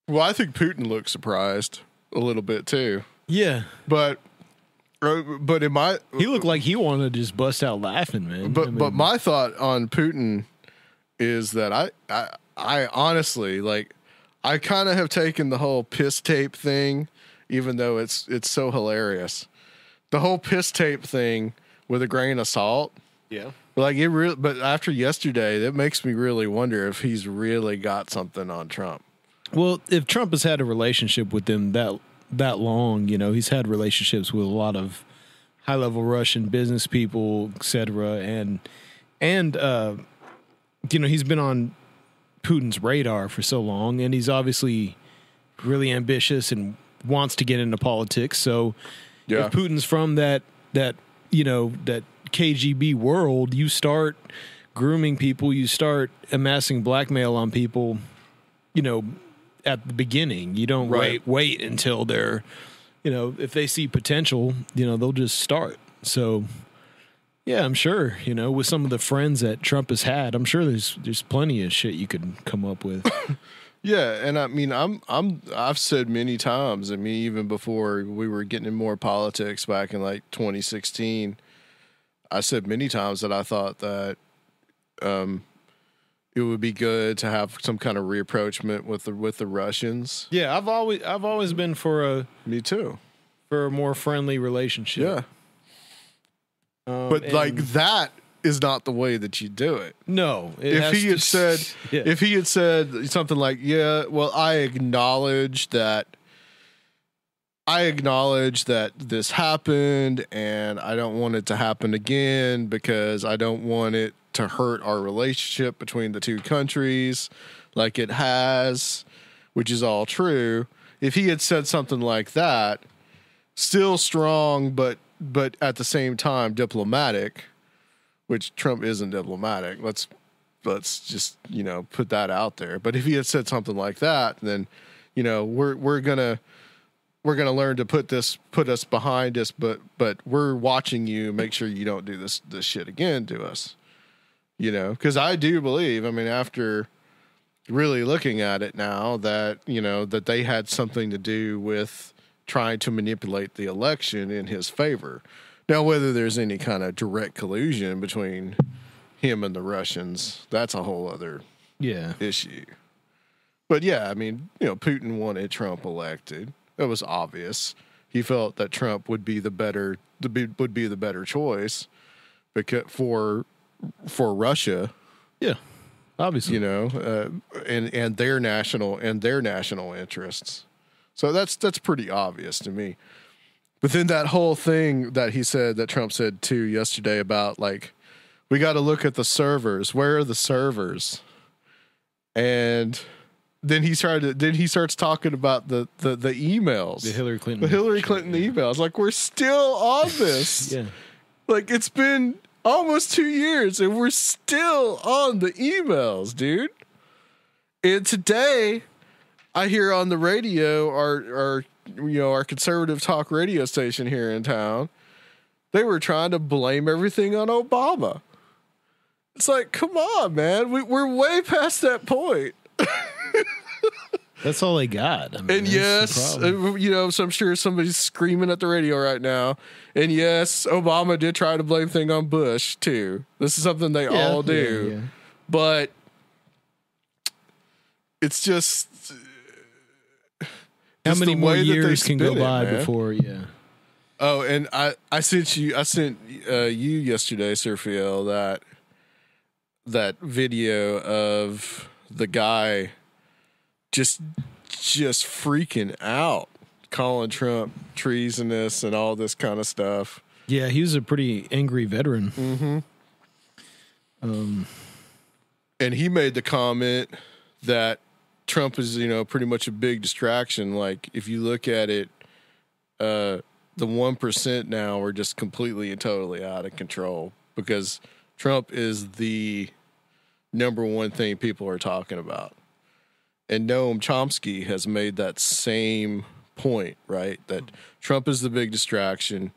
Well, I think Putin looked surprised a little bit too. Yeah, but in my he looked like he wanted to just bust out laughing, man. But my thought on Putin is that I honestly like. I kind of have taken the whole piss tape thing, even though it's so hilarious. The whole piss tape thing with a grain of salt. Yeah. But after yesterday, that makes me really wonder if he's really got something on Trump. Well, if Trump has had a relationship with them that long, he's had relationships with a lot of high-level Russian business people, et cetera, and he's been on Putin's radar for so long, and he's obviously really ambitious and wants to get into politics. So if Putin's from that KGB world, you start grooming people, you start amassing blackmail on people, at the beginning. You don't wait until they're, if they see potential, they'll just start. So yeah, I'm sure, with some of the friends that Trump has had, I'm sure there's plenty of shit you could come up with. Yeah, and I mean, I've said many times, even before we were getting in more politics back in like 2016, I said many times that I thought that it would be good to have some kind of reapproachment with the Russians. Yeah, I've always been for me too, for a more friendly relationship. Yeah. But like that is not the way that you do it. No. If he had said something like, "Yeah, well, I acknowledge that this happened, and I don't want it to happen again because I don't want it to hurt our relationship between the two countries like it has," which is all true. If he had said something like that, still strong, but at the same time diplomatic, which Trump isn't diplomatic. Let's just, put that out there. But if he had said something like that, then, we're gonna learn to put us behind us, but we're watching you, make sure you don't do this shit again to us. Because I do believe, after really looking at it now, that, that they had something to do with trying to manipulate the election in his favor. Now, whether there's any kind of direct collusion between him and the Russians, that's a whole other issue. But yeah, Putin wanted Trump elected. It was obvious. He felt that Trump would be the better choice because for Russia. Yeah, obviously. And their national interests. So that's pretty obvious to me. But then that whole thing that Trump said too yesterday about like, we got to look at the servers. Where are the servers? And then he starts talking about the emails, the Hillary Clinton emails. Like, we're still on this. Yeah. Like, it's been almost 2 years and we're still on the emails, dude. And today I hear on the radio, our conservative talk radio station here in town, they were trying to blame everything on Obama. It's like, come on, man. We're way past that point. That's all they got. And yes, so I'm sure somebody's screaming at the radio right now. And yes, Obama did try to blame thing on Bush too. This is something they all do. Yeah. But it's just how many more years can go by before? Yeah. Oh, and I sent you yesterday, Sir Phil, that video of the guy just freaking out, calling Trump treasonous and all this kind of stuff. Yeah, he was a pretty angry veteran. Mm-hmm. And he made the comment that Trump is, pretty much a big distraction. Like, if you look at it, the 1% now are just completely and totally out of control because Trump is the number one thing people are talking about. And Noam Chomsky has made that same point, right? That Trump is the big distraction,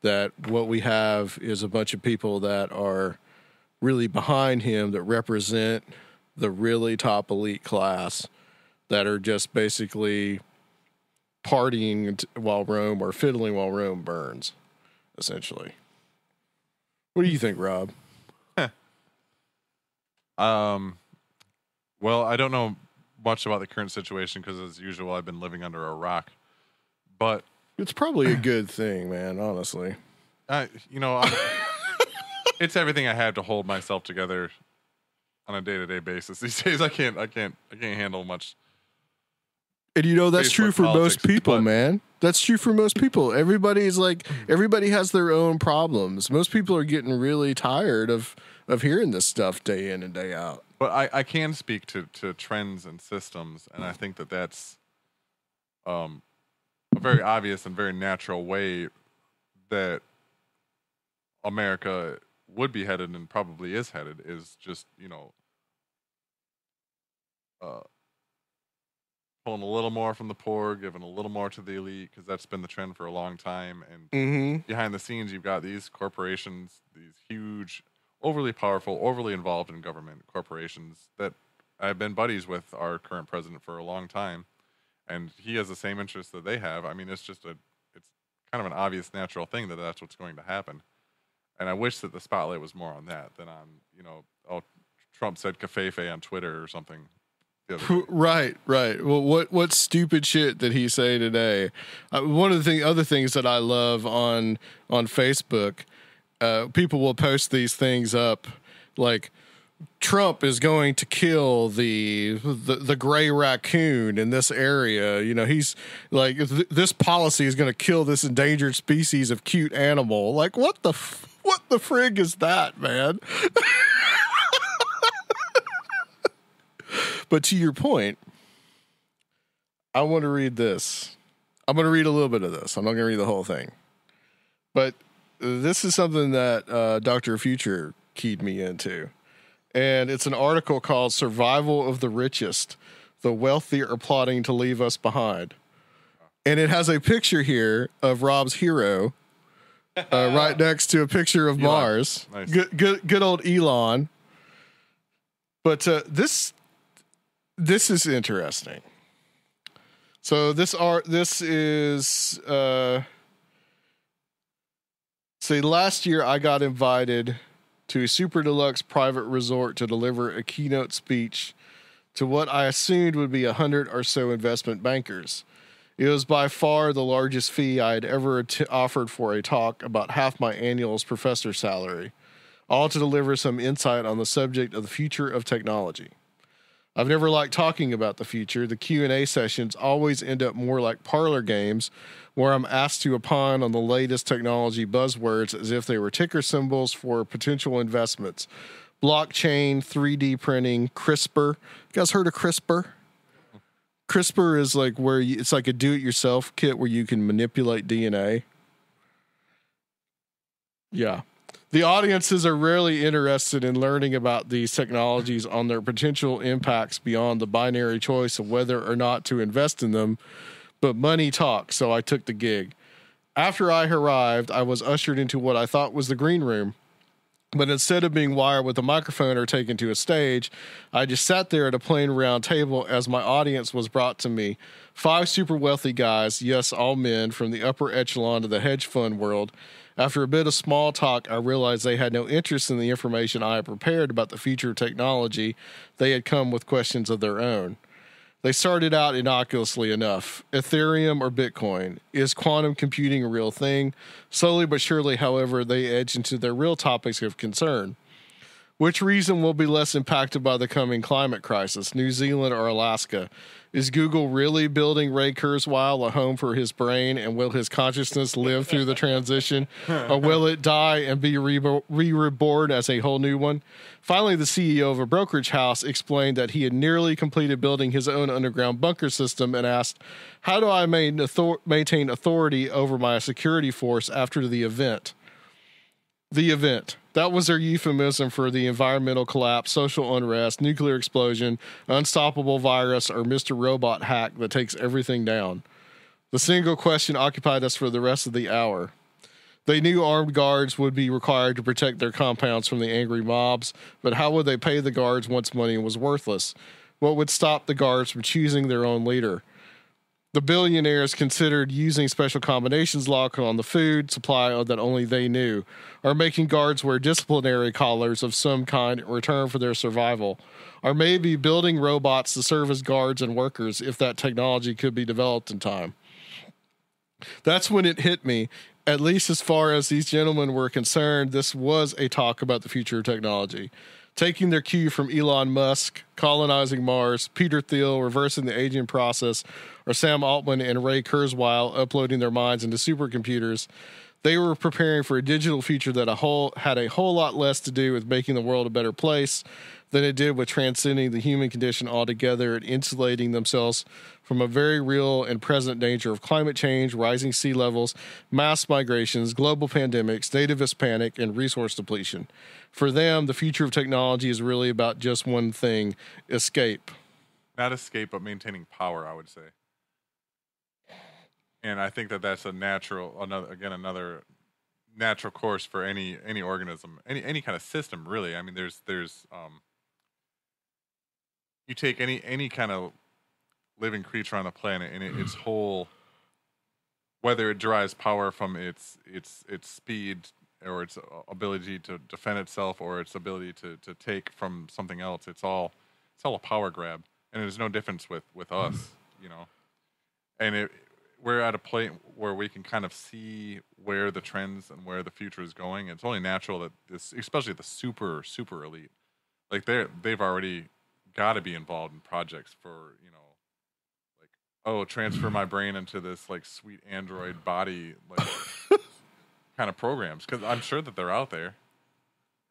that what we have is a bunch of people that are really behind him, that represent the really top elite class, that are just basically partying while Rome, or fiddling while Rome burns, essentially. What do you think, Rob? Well, I don't know much about the current situation because, as usual, I've been living under a rock. But it's probably a good thing, man. Honestly, it's everything I have to hold myself together on a day-to-day basis these days. I can't handle much And that's Facebook true for politics, most people, but- man. That's true for most people. Everybody has their own problems. Most people are getting really tired of hearing this stuff day in and day out. But I can speak to trends and systems, and I think that's a very obvious and very natural way that America would be headed and probably is headed, is just, pulling a little more from the poor, giving a little more to the elite, because that's been the trend for a long time. And behind the scenes, you've got these corporations, these huge, overly powerful, overly involved in government corporations that I've been buddies with our current president for a long time, and he has the same interests that they have. I mean, it's kind of an obvious, natural thing that that's what's going to happen. And I wish that the spotlight was more on that than on, Trump said covfefe on Twitter or something. Right. Well, what stupid shit did he say today? One of the other things that I love on Facebook, people will post these things up like Trump is going to kill the gray raccoon in this area. He's like, this policy is going to kill this endangered species of cute animal. Like, what the frig is that, man? But to your point, I want to read this. I'm going to read a little bit of this. I'm not going to read the whole thing. But this is something that Dr. Future keyed me into. And it's an article called Survival of the Richest. The Wealthy Are Plotting to Leave Us Behind. And it has a picture here of Rob's hero right next to a picture of Elon. Mars. Nice. Good old Elon. But this is interesting. So this is last year I got invited to a super deluxe private resort to deliver a keynote speech to what I assumed would be 100 or so investment bankers. It was by far the largest fee I had ever offered for a talk, about half my annual's professor salary, all to deliver some insight on the subject of the future of technology. I've never liked talking about the future. The Q&A sessions always end up more like parlor games where I'm asked to opine on the latest technology buzzwords as if they were ticker symbols for potential investments. Blockchain, 3D printing, CRISPR. You guys heard of CRISPR? CRISPR is like it's like a do-it-yourself kit where you can manipulate DNA. Yeah. The audiences are rarely interested in learning about these technologies on their potential impacts beyond the binary choice of whether or not to invest in them, but money talks, so I took the gig. After I arrived, I was ushered into what I thought was the green room, but instead of being wired with a microphone or taken to a stage, I just sat there at a plain round table as my audience was brought to me. 5 super wealthy guys, yes, all men, from the upper echelon of the hedge fund world. After a bit of small talk, I realized they had no interest in the information I had prepared about the future of technology. They had come with questions of their own. They started out innocuously enough. Ethereum or Bitcoin? Is quantum computing a real thing? Slowly but surely, however, they edged into their real topics of concern. Which region will be less impacted by the coming climate crisis, New Zealand or Alaska? Is Google really building Ray Kurzweil a home for his brain, and will his consciousness live through the transition, or will it die and be reborn as a whole new one? Finally, the CEO of a brokerage house explained that he had nearly completed building his own underground bunker system and asked, how do I maintain authority over my security force after the event? The event. That was their euphemism for the environmental collapse, social unrest, nuclear explosion, unstoppable virus, or Mr. Robot hack that takes everything down. The single question occupied us for the rest of the hour. They knew armed guards would be required to protect their compounds from the angry mobs, but how would they pay the guards once money was worthless? What would stop the guards from choosing their own leader? The billionaires considered using special combinations lock on the food supply that only they knew, or making guards wear disciplinary collars of some kind in return for their survival, or maybe building robots to serve as guards and workers if that technology could be developed in time. That's when it hit me. At least as far as these gentlemen were concerned, this was a talk about the future of technology. taking their cue from Elon Musk, colonizing Mars, Peter Thiel, reversing the aging process, or Sam Altman and Ray Kurzweil uploading their minds into supercomputers. They were preparing for a digital future that had a whole lot less to do with making the world a better place than it did with transcending the human condition altogether and insulating themselves from a very real and present danger of climate change, rising sea levels, mass migrations, global pandemics, nativist panic, and resource depletion. For them, the future of technology is really about just one thing: escape. Not escape, but maintaining power, I would say. And I think that that's another natural course for any organism, any kind of system, really. I mean, there's you take any kind of living creature on the planet, and its whole, whether it derives power from its speed or its ability to defend itself or its ability to take from something else, it's all a power grab, and there's no difference with us, you know. And we're at a point where we can kind of see where the trends and where the future is going. It's only natural that this, especially the super elite, like they've already got to be involved in projects for, you know, like, oh, transfer my brain into this like sweet android body, like kind of programs, because I'm sure that they're out there.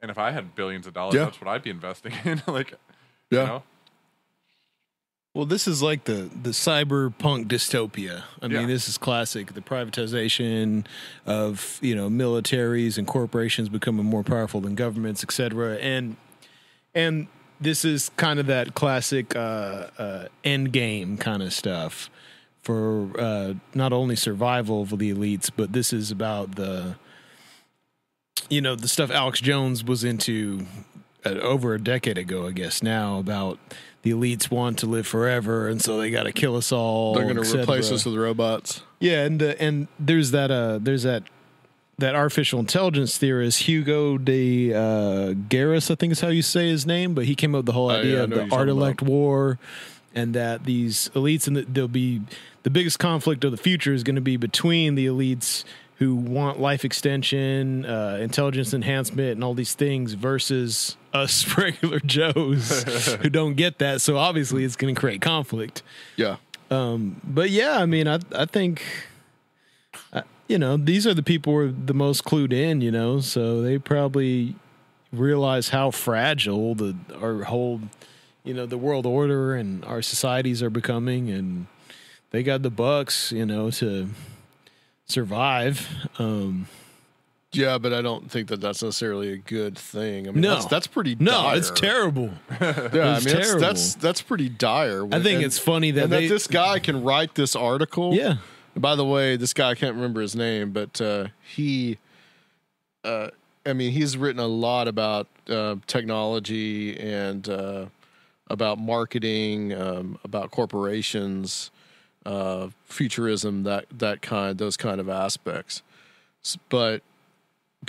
And if I had billions of dollars, that's what I'd be investing in. Like, you know. Well, this is like the cyberpunk dystopia. I mean, this is classic. The privatization of, you know, militaries and corporations becoming more powerful than governments, etc. And this is kind of that classic end game kind of stuff for not only survival of the elites, but this is about the stuff Alex Jones was into over a decade ago, I guess now, about the elites want to live forever, and so they got to kill us all. They're going to replace us with robots. Yeah, and there's that artificial intelligence theorist Hugo de Garis, I think is how you say his name, but he came up with the whole idea of the art-elect war, and that these elites, and there'll be the biggest conflict of the future is going to be between the elites who want life extension, intelligence enhancement, and all these things versus us regular Joes who don't get that. So obviously it's going to create conflict. Yeah. But yeah, I mean, I think, these are the people who are the most clued in, so they probably realize how fragile our whole, the world order and our societies are becoming, and they got the bucks, to survive. Yeah, but I don't think that that's necessarily a good thing. I mean, no, that's pretty dire. No, it's terrible. Yeah, I mean, that's pretty dire. I think it's funny that this guy can write this article. Yeah. By the way, this guy, I can't remember his name, but he's written a lot about technology and about marketing, about corporations, futurism, those kind of aspects. But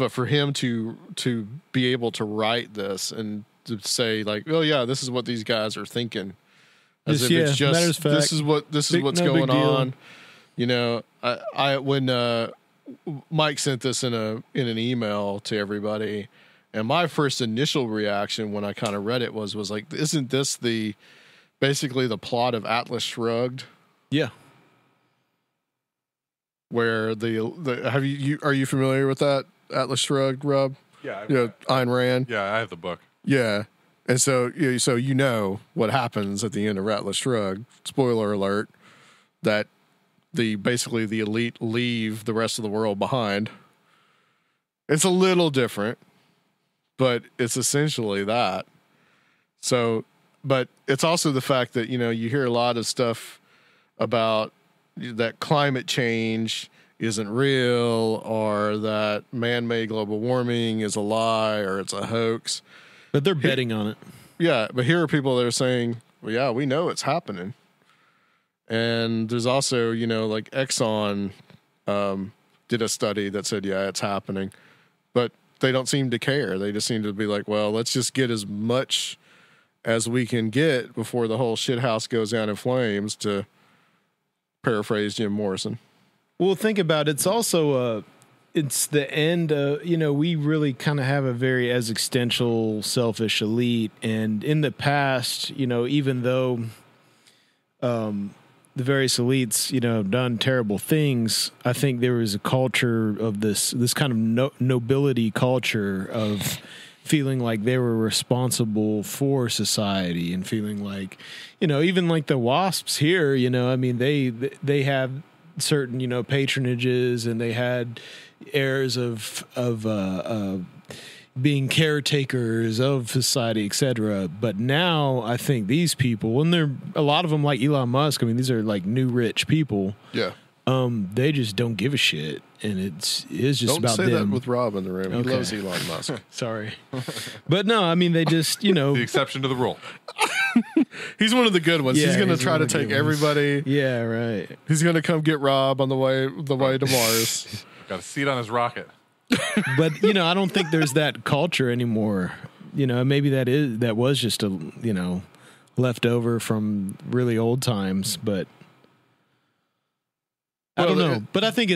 for him to be able to write this and to say like, oh yeah, this is what these guys are thinking, as if it's just this is what's going on. I when Mike sent this in an email to everybody, and my first initial reaction when I kind of read it was like, isn't this basically the plot of Atlas Shrugged? Yeah. Where are you familiar with that Atlas Shrugged, Rob? Yeah. Ayn Rand. Yeah, I have the book. Yeah, and so what happens at the end of Atlas Shrugged. Spoiler alert: that basically the elite leave the rest of the world behind. It's a little different, but it's essentially that. So, but it's also the fact that you hear a lot of stuff about that climate change isn't real, or that man-made global warming is a lie, or it's a hoax. But they're betting on it. Yeah, but here are people that are saying, well, yeah, we know it's happening. And there's also, like Exxon did a study that said, yeah, it's happening. But they don't seem to care. They just seem to be like, well, let's just get as much as we can get before the whole shithouse goes down in flames, to paraphrase Jim Morrison. Well, think about it. It's also it's the end of, we really kind of have a very existential, selfish elite. And in the past, even though the various elites, have done terrible things, I think there was a culture of this kind of nobility culture of feeling like they were responsible for society and feeling like, even like the WASPs here, they have certain, patronages, and they had airs of being caretakers of society, etc. But now I think these people, and they're a lot of them like Elon Musk. I mean, these are like new rich people. Yeah. They just don't give a shit, and it's just don't about say them. that with Rob in the room. Okay. He loves Elon Musk. Sorry, but no, I mean they just The exception to the rule. He's one of the good ones. Yeah, he's going to he's try one to of the take good ones. everybody. Yeah, right. He's going to come get Rob on the way to Mars. Got a seat on his rocket. But I don't think there's that culture anymore. Maybe that was just a left over from really old times, but I don't know. But I think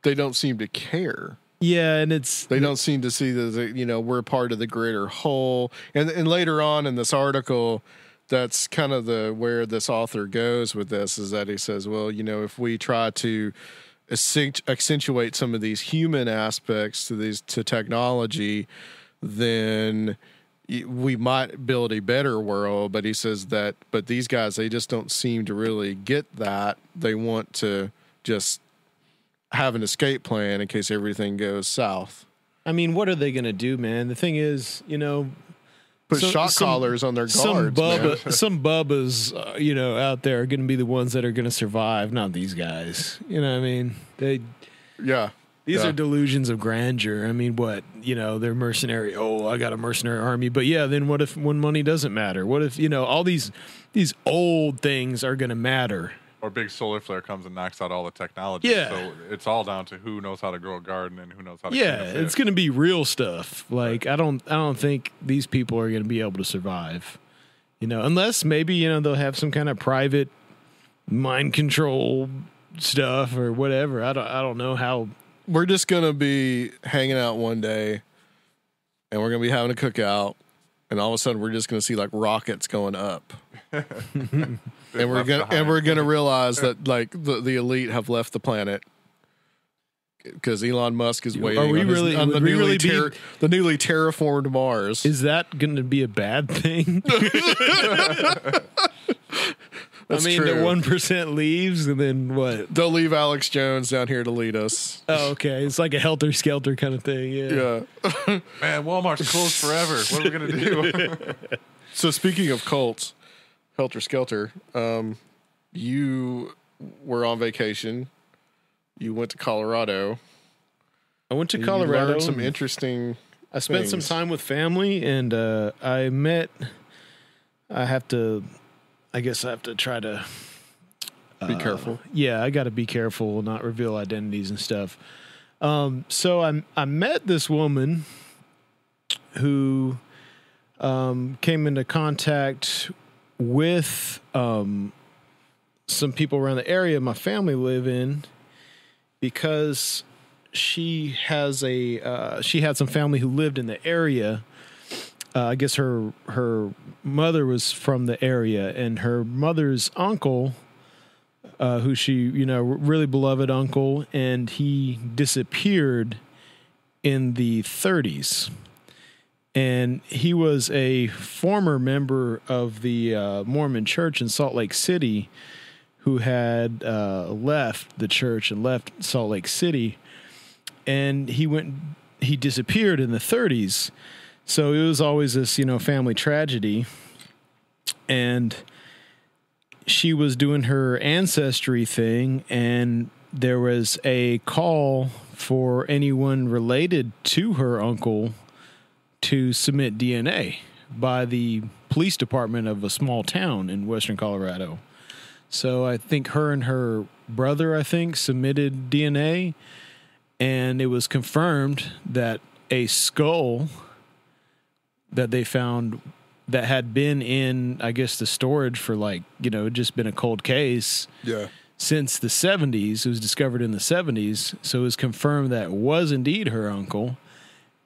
They don't seem to care. Yeah, and they don't seem to see that we're part of the greater whole. And later on in this article, that's kind of where this author goes with this, is that he says, well, if we try to accentuate some of these human aspects to technology, then we might build a better world. But he says but these guys, they just don't seem to really get that. They want to just have an escape plan in case everything goes south. I mean, what are they going to do, man? The thing is, put shock collars on their guards. Some bubbas, out there are going to be the ones that are going to survive, not these guys. You know what I mean? These are delusions of grandeur. I mean, what? They're mercenary. Oh, I got a mercenary army. But yeah, then what if when money doesn't matter? What if, all these old things are going to matter? Or big solar flare comes and knocks out all the technology. Yeah. So it's all down to who knows how to grow a garden and who knows how to Yeah, it's going to be real stuff. Like, right. I don't think these people are going to be able to survive. Unless maybe, they'll have some kind of private mind control stuff or whatever. I don't know how. We're just going to be hanging out one day and we're going to be having a cookout, and all of a sudden we're just going to see like rockets going up. And we're gonna realize that like the elite have left the planet because Elon Musk is waiting on the newly terraformed Mars. Is that going to be a bad thing? That's the true. 1% leaves, and then what? They'll leave Alex Jones down here to lead us. Oh, okay. It's like a helter-skelter kind of thing. Yeah. Man, Walmart's closed forever. What are we gonna do? So speaking of cults, Helter Skelter, you were on vacation. You went to Colorado. I went to Colorado. You learned some interesting I spent some time with family, and I guess I have to try to be careful. Yeah, I got to be careful, not reveal identities and stuff. So I met this woman who came into contact with some people around the area my family live in, because she had some family who lived in the area. I guess her mother was from the area, and her mother's uncle, who she, really beloved uncle, and he disappeared in the 30s. And he was a former member of the Mormon Church in Salt Lake City, who had left the church and left Salt Lake City. And he disappeared in the 30s. So it was always this, family tragedy. And she was doing her ancestry thing, and there was a call for anyone related to her uncle to submit DNA by the police department of a small town in western Colorado. So I think her and her brother, submitted DNA, and it was confirmed that a skull that they found that had been in, I guess, the storage for just been a cold case. Yeah. since the 70s. It was discovered in the 70s, so it was confirmed that it was indeed her uncle,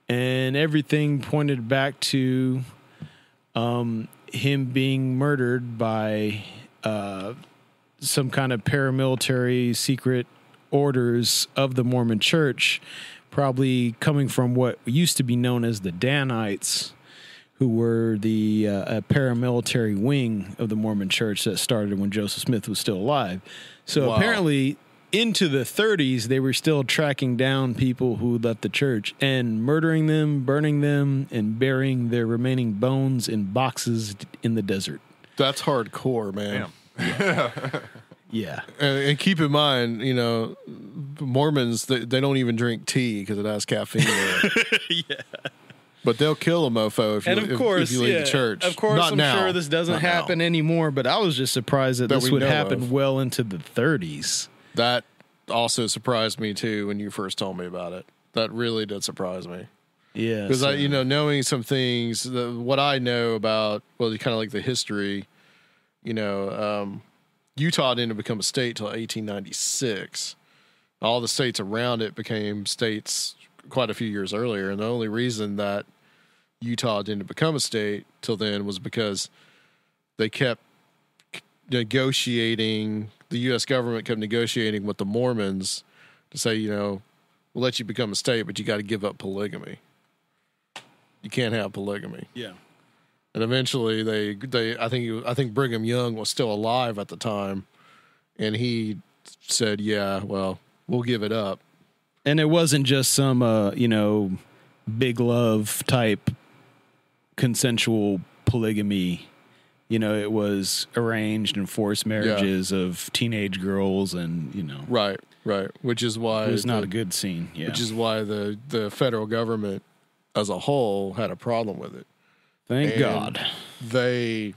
and everything pointed back to him being murdered by some kind of paramilitary secret orders of the Mormon Church, probably coming from what used to be known as the Danites, who were the paramilitary wing of the Mormon Church that started when Joseph Smith was still alive. So apparently into the 30s, they were still tracking down people who left the church and murdering them, burning them, and burying their remaining bones in boxes in the desert. That's hardcore, man. Yeah. And keep in mind, you know, Mormons, they don't even drink tea because it has caffeine in it. Yeah. But they'll kill a mofo if you leave the church. Of course, Not I'm now. sure this doesn't happen anymore, but I was just surprised that this would happen well into the 30s. That also surprised me, too, when you first told me about it. That really did surprise me. Yeah. Because, knowing some things, what I know about, well, kind of like the history, Utah didn't become a state till 1896. All the states around it became states quite a few years earlier, and the only reason that Utah didn't become a state till then was because they kept negotiating. The U.S. government kept negotiating with the Mormons to say, we'll let you become a state, but you got to give up polygamy. You can't have polygamy. Yeah. And eventually, I think Brigham Young was still alive at the time, and he said, "Yeah, well, we'll give it up." And it wasn't just some, big love type consensual polygamy. It was arranged and forced marriages of teenage girls, and right, which is why it was not a good scene. Yeah, which is why the federal government as a whole had a problem with it. Thank God. But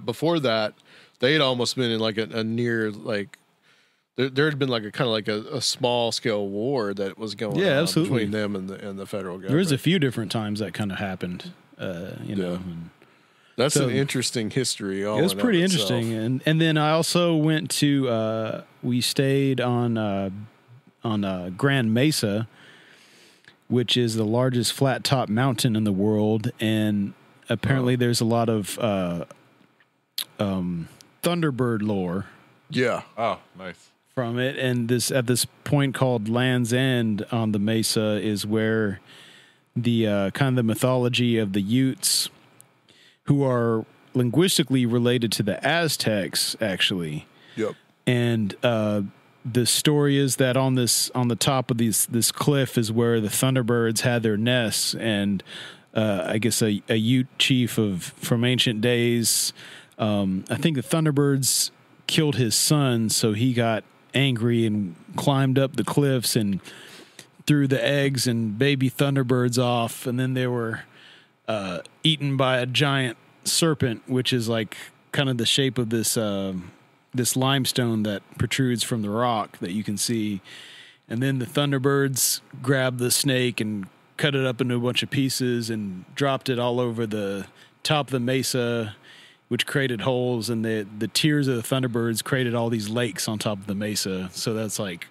before that, they had almost been in like a near like. There had been like a small scale war that was going on between them and the federal government. There was a few different times that kind of happened, And that's an interesting history. It was pretty interesting, and then I also went to. We stayed on Grand Mesa, which is the largest flat top mountain in the world, and apparently there's a lot of Thunderbird lore. Yeah. Oh, nice. From it, and at this point called Land's End on the mesa is where the kind of the mythology of the Utes, who are linguistically related to the Aztecs, actually. Yep. And the story is that on the top of this cliff is where the Thunderbirds had their nests, and I guess a Ute chief from ancient days. I think the Thunderbirds killed his son, so he got angry and climbed up the cliffs and threw the eggs and baby Thunderbirds off, and then they were eaten by a giant serpent, which is like kind of the shape of this limestone that protrudes from the rock that you can see. And then the Thunderbirds grabbed the snake and cut it up into a bunch of pieces and dropped it all over the top of the mesa, which created holes, and the tears of the Thunderbirds created all these lakes on top of the mesa. So that's like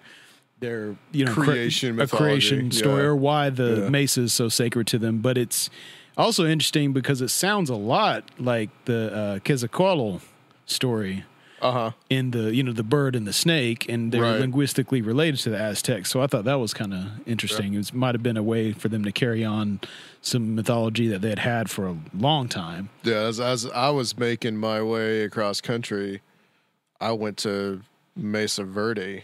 their creation a creation story, or why the mesa is so sacred to them. But it's also interesting because it sounds a lot like the Quetzalcoatl story. In the bird and the snake, and they're linguistically related to the Aztecs. So I thought that was kind of interesting. It might have been a way for them to carry on some mythology that they had for a long time. Yeah, as I was making my way across country, I went to Mesa Verde,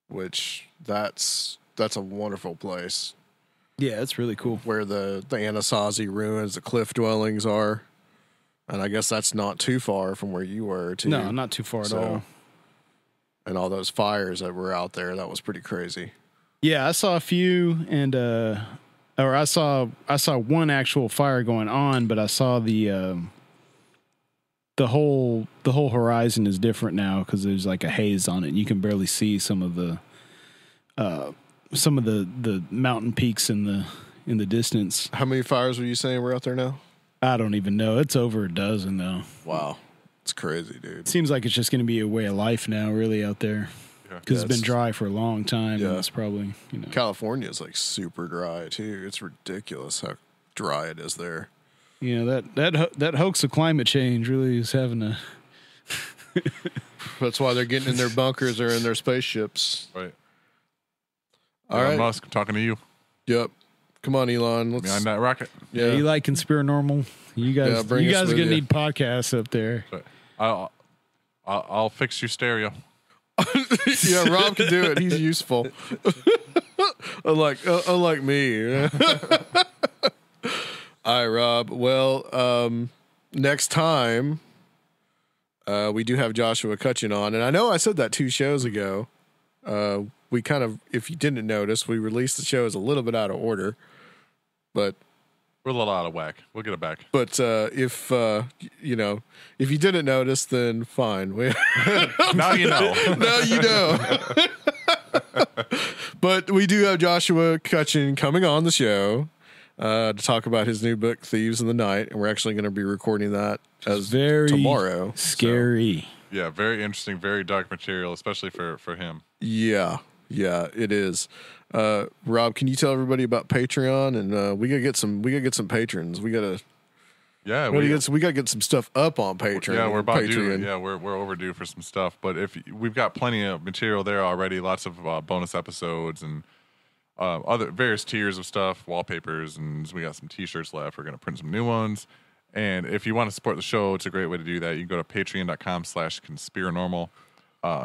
which that's a wonderful place. Yeah, it's really cool. Where the Anasazi ruins, the cliff dwellings are. And I guess that's not too far from where you were, too. No, not too far at all. And all those fires that were out there, that was pretty crazy. Yeah, I saw a few, and I saw one actual fire going on, but I saw the whole horizon is different now because there's like a haze on it. And you can barely see some of the mountain peaks in the distance. How many fires were you saying were out there now? I don't even know. It's over a dozen, though. Wow. It's crazy, dude. Seems like it's just going to be a way of life now, really, out there. Because it's been dry for a long time. Yeah. And it's probably, California is like super dry too. It's ridiculous how dry it is there. That hoax of climate change really is having a. That's why they're getting in their bunkers or in their spaceships. Right. All right, Musk, talking to you. Yep. Come on, Elon. Let's on that rocket. Yeah. You like Conspirinormal? You guys are gonna need podcasts up there. I'll fix your stereo. Yeah, Rob can do it. He's useful. unlike me. All right, Rob. Well, next time we do have Joshua Cutchin on, and I know I said that 2 shows ago. We kind of, if you didn't notice, we released the shows a little bit out of order, but we're a little out of whack. We'll get it back. But if you didn't notice, then fine. Now you know. Now you know. But we do have Joshua Cutchin coming on the show to talk about his new book, Thieves in the Night, and we're actually going to be recording that tomorrow. Scary. So, yeah, very interesting, very dark material, especially for him. Yeah, it is. Rob, can you tell everybody about Patreon? And we gotta get some patrons. We gotta get some stuff up on Patreon. Yeah, we're about Patreon. due. Yeah, we're overdue for some stuff. But if we've got plenty of material there already, lots of bonus episodes and other various tiers of stuff, wallpapers, and we got some T-shirts left. We're gonna print some new ones. And if you want to support the show, it's a great way to do that. You can go to patreon.com/Conspirinormal.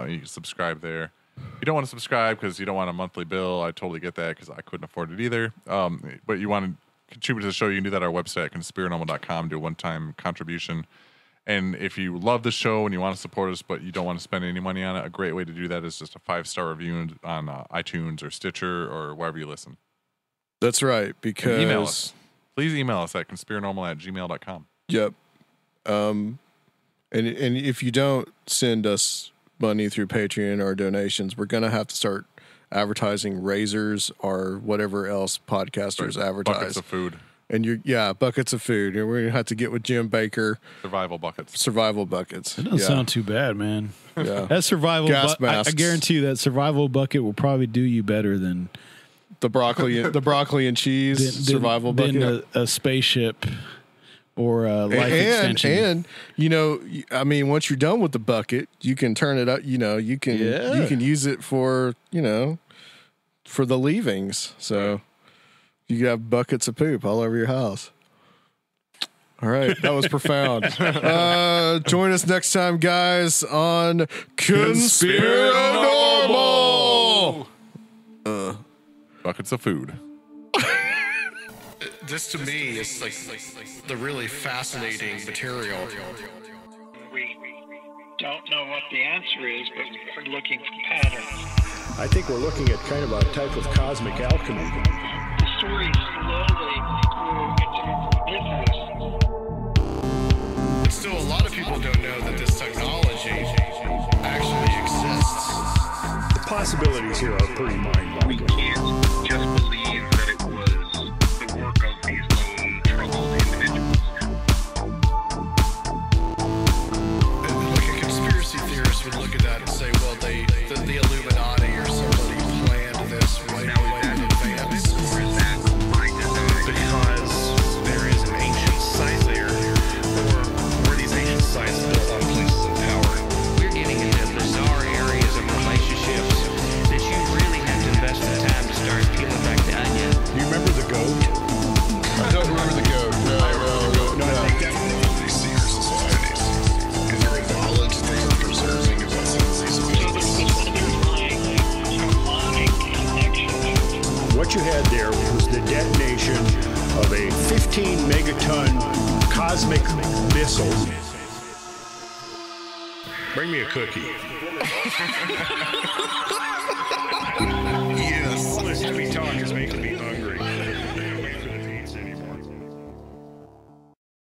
You can subscribe there. You don't want to subscribe because you don't want a monthly bill. I totally get that because I couldn't afford it either. But you want to contribute to the show, you can do that at our website at Conspirinormal.com, do a one-time contribution. And if you love the show and you want to support us but you don't want to spend any money on it, a great way to do that is just a 5-star review on iTunes or Stitcher or wherever you listen. That's right, because... Email us. Please email us at conspirinormal@gmail.com. Yep. And if you don't send us money through Patreon or donations, we're going to have to start advertising razors or whatever else podcasters advertise. Buckets of food. And buckets of food. And we're going to have to get with Jim Baker. Survival buckets. That doesn't sound too bad, man. Yeah. That survival gas masks. I guarantee you that survival bucket will probably do you better than the broccoli and cheese survival bucket. Than a spaceship. Or life extension. And once you're done with the bucket, you can turn it up. You can use it for for the leavings. So you have buckets of poop all over your house. All right, that was profound. Join us next time, guys, on Conspirinormal. Buckets of food. This to me is like the really fascinating material. We don't know what the answer is, but we're looking for patterns. I think we're looking at kind of a type of cosmic alchemy. The story slowly grew into business. But still, a lot of people don't know that this technology actually exists. The possibilities here are pretty mind-boggling. We can't just believe that it was the work of these lone troubled individuals. Like a conspiracy theorist would look at that and say, well, the Illuminati or somebody planned this right in advance. Or is that by design? Because there is an ancient site there, or were these ancient sites built on places of power? We're getting into bizarre areas of relationships that you really have to invest the time to start peeling back the onion. Do you remember the goat? I don't remember the goat. No. I think that These secret societies, and their knowledge they were preserving of what's in these what you had there was the detonation of a 15 megaton cosmic missile. Bring me a cookie.